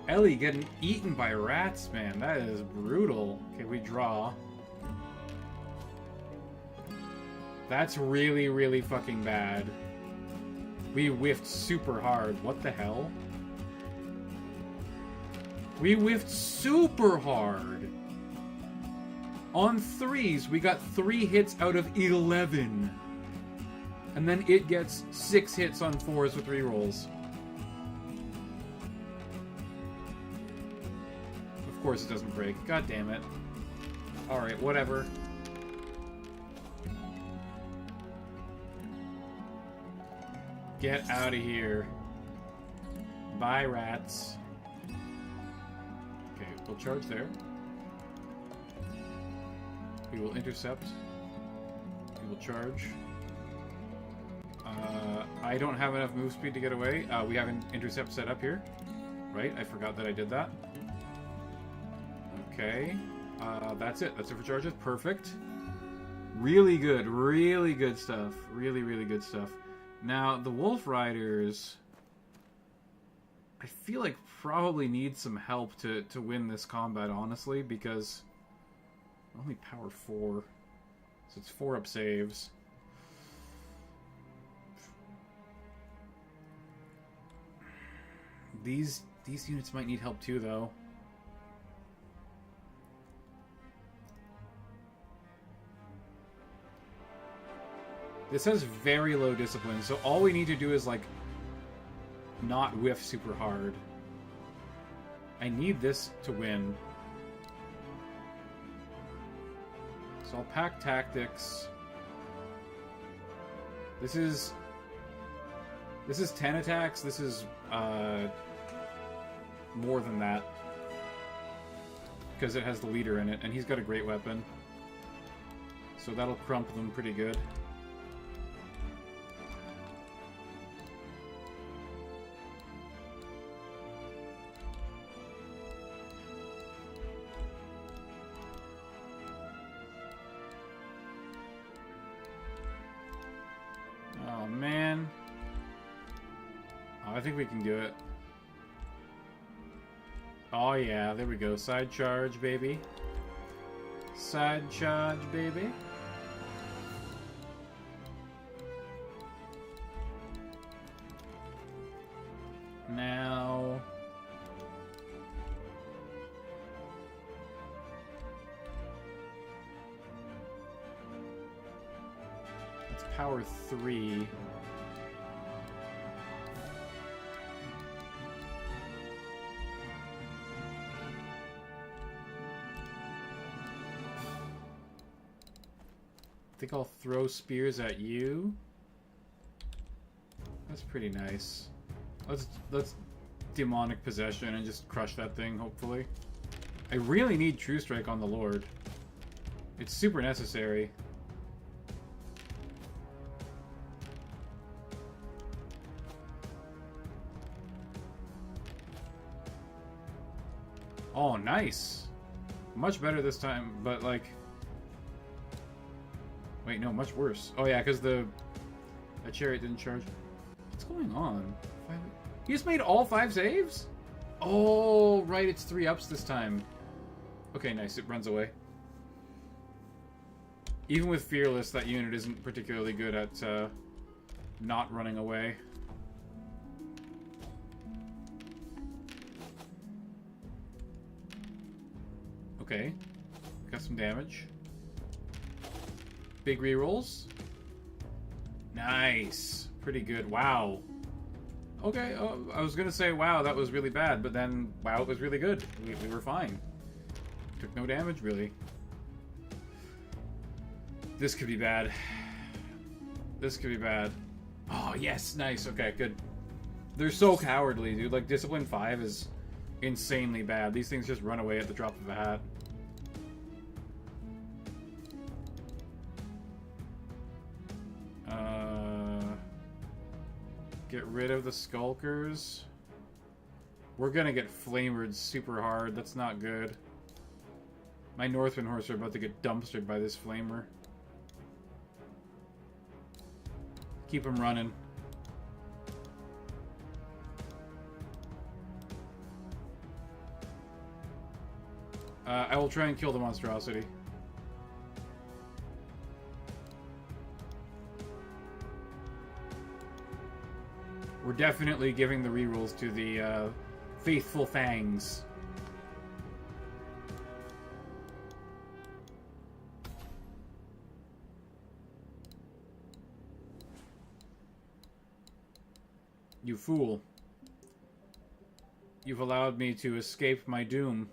Ellie getting eaten by rats, man. That is brutal. Okay, we draw. That's really, really fucking bad. We whiffed super hard. What the hell? We whiffed super hard. On 3s, we got 3 hits out of 11. And then it gets 6 hits on 4s with rerolls. Of course it doesn't break. God damn it. Alright, whatever. Get out of here. Bye, rats. Okay, we'll charge there. We will intercept. We will charge. I don't have enough move speed to get away. We have an intercept set up here. Right? I forgot that I did that. Okay. That's it. That's it for charges. Perfect. Really good. Really good stuff. Really, really good stuff. Now, the Wolf Riders, I feel like probably need some help to win this combat, honestly, because only power 4. So it's 4-up saves. These units might need help too, though. This has very low discipline, so all we need to do is, like, not whiff super hard. I need this to win. So I'll pack tactics. This is 10 attacks. This is more than that. Because it has the leader in it, and he's got a great weapon. So that'll crump them pretty good. Oh, man. Oh, I think we can do it. Oh, yeah. There we go. Side charge, baby. Side charge, baby. Now... it's power 3. I think I'll throw spears at you. That's pretty nice. Let's demonic possession and just crush that thing, hopefully. I really need True Strike on the Lord. It's super necessary. Oh, nice. Much better this time, but like... Wait, no, much worse. Oh yeah, because the chariot didn't charge. What's going on? He just made all 5 saves? Oh, right, it's 3 ups this time. Okay, nice, it runs away. Even with Fearless, that unit isn't particularly good at not running away. Okay, got some damage. Big rerolls. Nice. Pretty good. Wow. Okay, I was gonna say, wow, that was really bad, but then, wow, it was really good. We were fine. Took no damage, really. This could be bad. This could be bad. Oh, yes, nice. Okay, good. They're so cowardly, dude. Like, Discipline 5 is insanely bad. These things just run away at the drop of a hat. Get rid of the Skulkers. We're gonna get flamered super hard. That's not good. My Northwind Horse are about to get dumpstered by this Flamer. Keep them running. I will try and kill the monstrosity. We're definitely giving the rerolls to the faithful fangs. You fool. You've allowed me to escape my doom.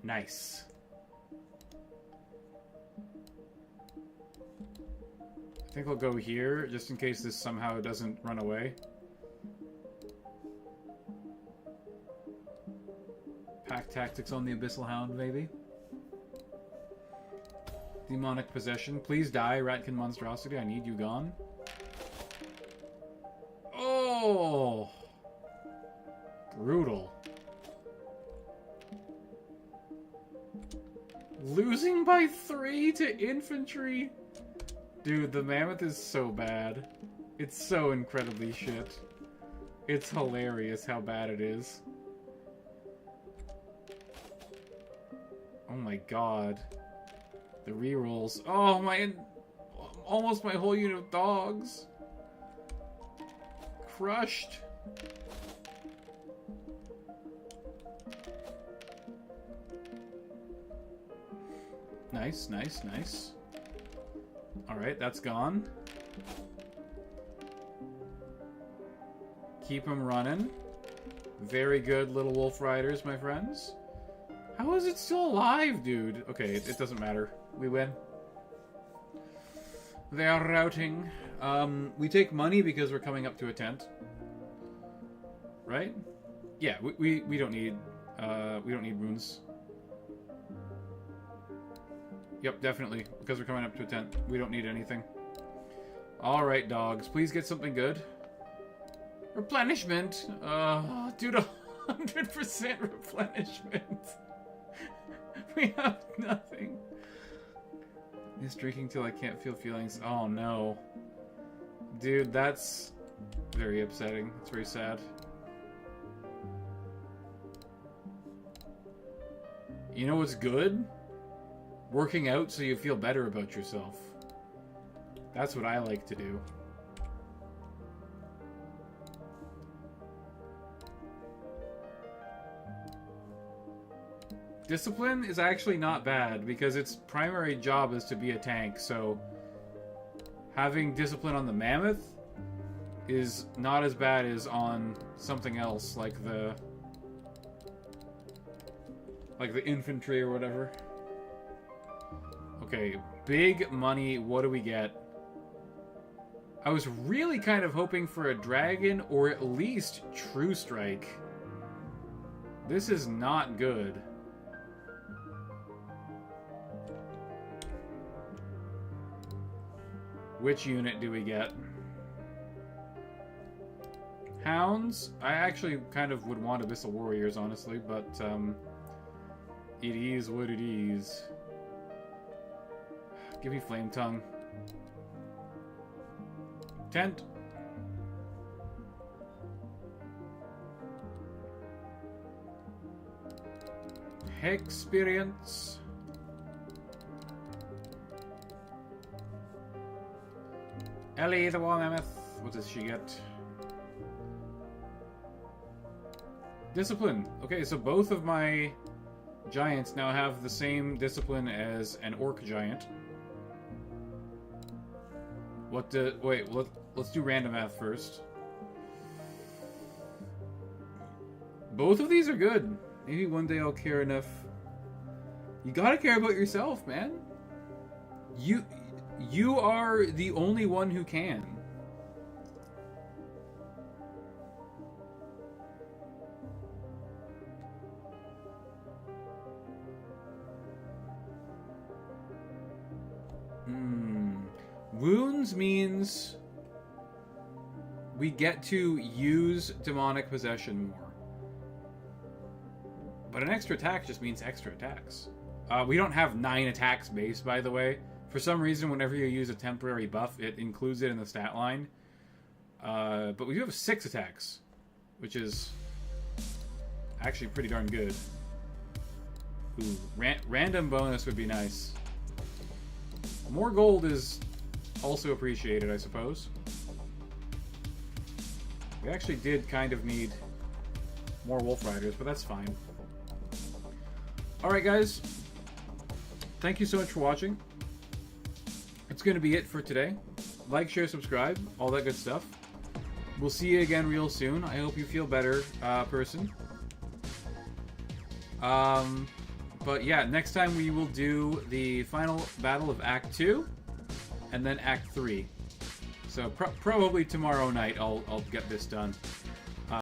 Nice. I think I'll go here, just in case this somehow doesn't run away. Pack tactics on the Abyssal Hound, maybe. Demonic possession. Please die, Ratkin monstrosity. I need you gone. Oh! Brutal. Losing by 3 to infantry? Dude, the mammoth is so bad. It's so incredibly shit. It's hilarious how bad it is. Oh my god. The rerolls. Oh my... Almost my whole unit of dogs. Crushed. Nice, nice, nice. Alright, that's gone. Keep them running. Very good little wolf riders, my friends. How is it still alive, dude? Okay, it doesn't matter. We win. They are routing. We take money because we're coming up to a tent. Right? Yeah, we don't need runes. Yep, definitely. Because we're coming up to a tent. We don't need anything. Alright, dogs. Please get something good. Replenishment. Dude, 100% replenishment. We have nothing. He's drinking till I can't feel feelings. Oh, no. Dude, that's very upsetting. It's very sad. You know what's good? Working out so you feel better about yourself. That's what I like to do. Discipline is actually not bad because its primary job is to be a tank, so having discipline on the mammoth is not as bad as on something else like the infantry or whatever. Okay, big money. What do we get? I was really kind of hoping for a dragon or at least True Strike. This is not good. Which unit do we get? Hounds? I actually kind of would want Abyssal Warriors, honestly, but it is what it is. Give me Flame Tongue. Tent. Experience. Ellie, the War Mammoth. What does she get? Discipline. Okay, so both of my giants now have the same discipline as an orc giant. Wait, let's do Randommath first. Both of these are good. Maybe one day I'll care enough. You gotta care about yourself, man. You are the only one who can. Wounds means we get to use demonic possession more. But an extra attack just means extra attacks. We don't have 9 attacks base, by the way. For some reason, whenever you use a temporary buff, it includes it in the stat line. But we do have 6 attacks. which is actually pretty darn good. Ooh, random bonus would be nice. More gold is also appreciated, I suppose. We actually did kind of need more Wolf Riders, but that's fine. Alright guys, thank you so much for watching. It's going to be it for today. Like, share, subscribe, all that good stuff. We'll see you again real soon. I hope you feel better, person. But yeah, next time we will do the final battle of Act 2, and then Act 3. So probably tomorrow night I'll get this done.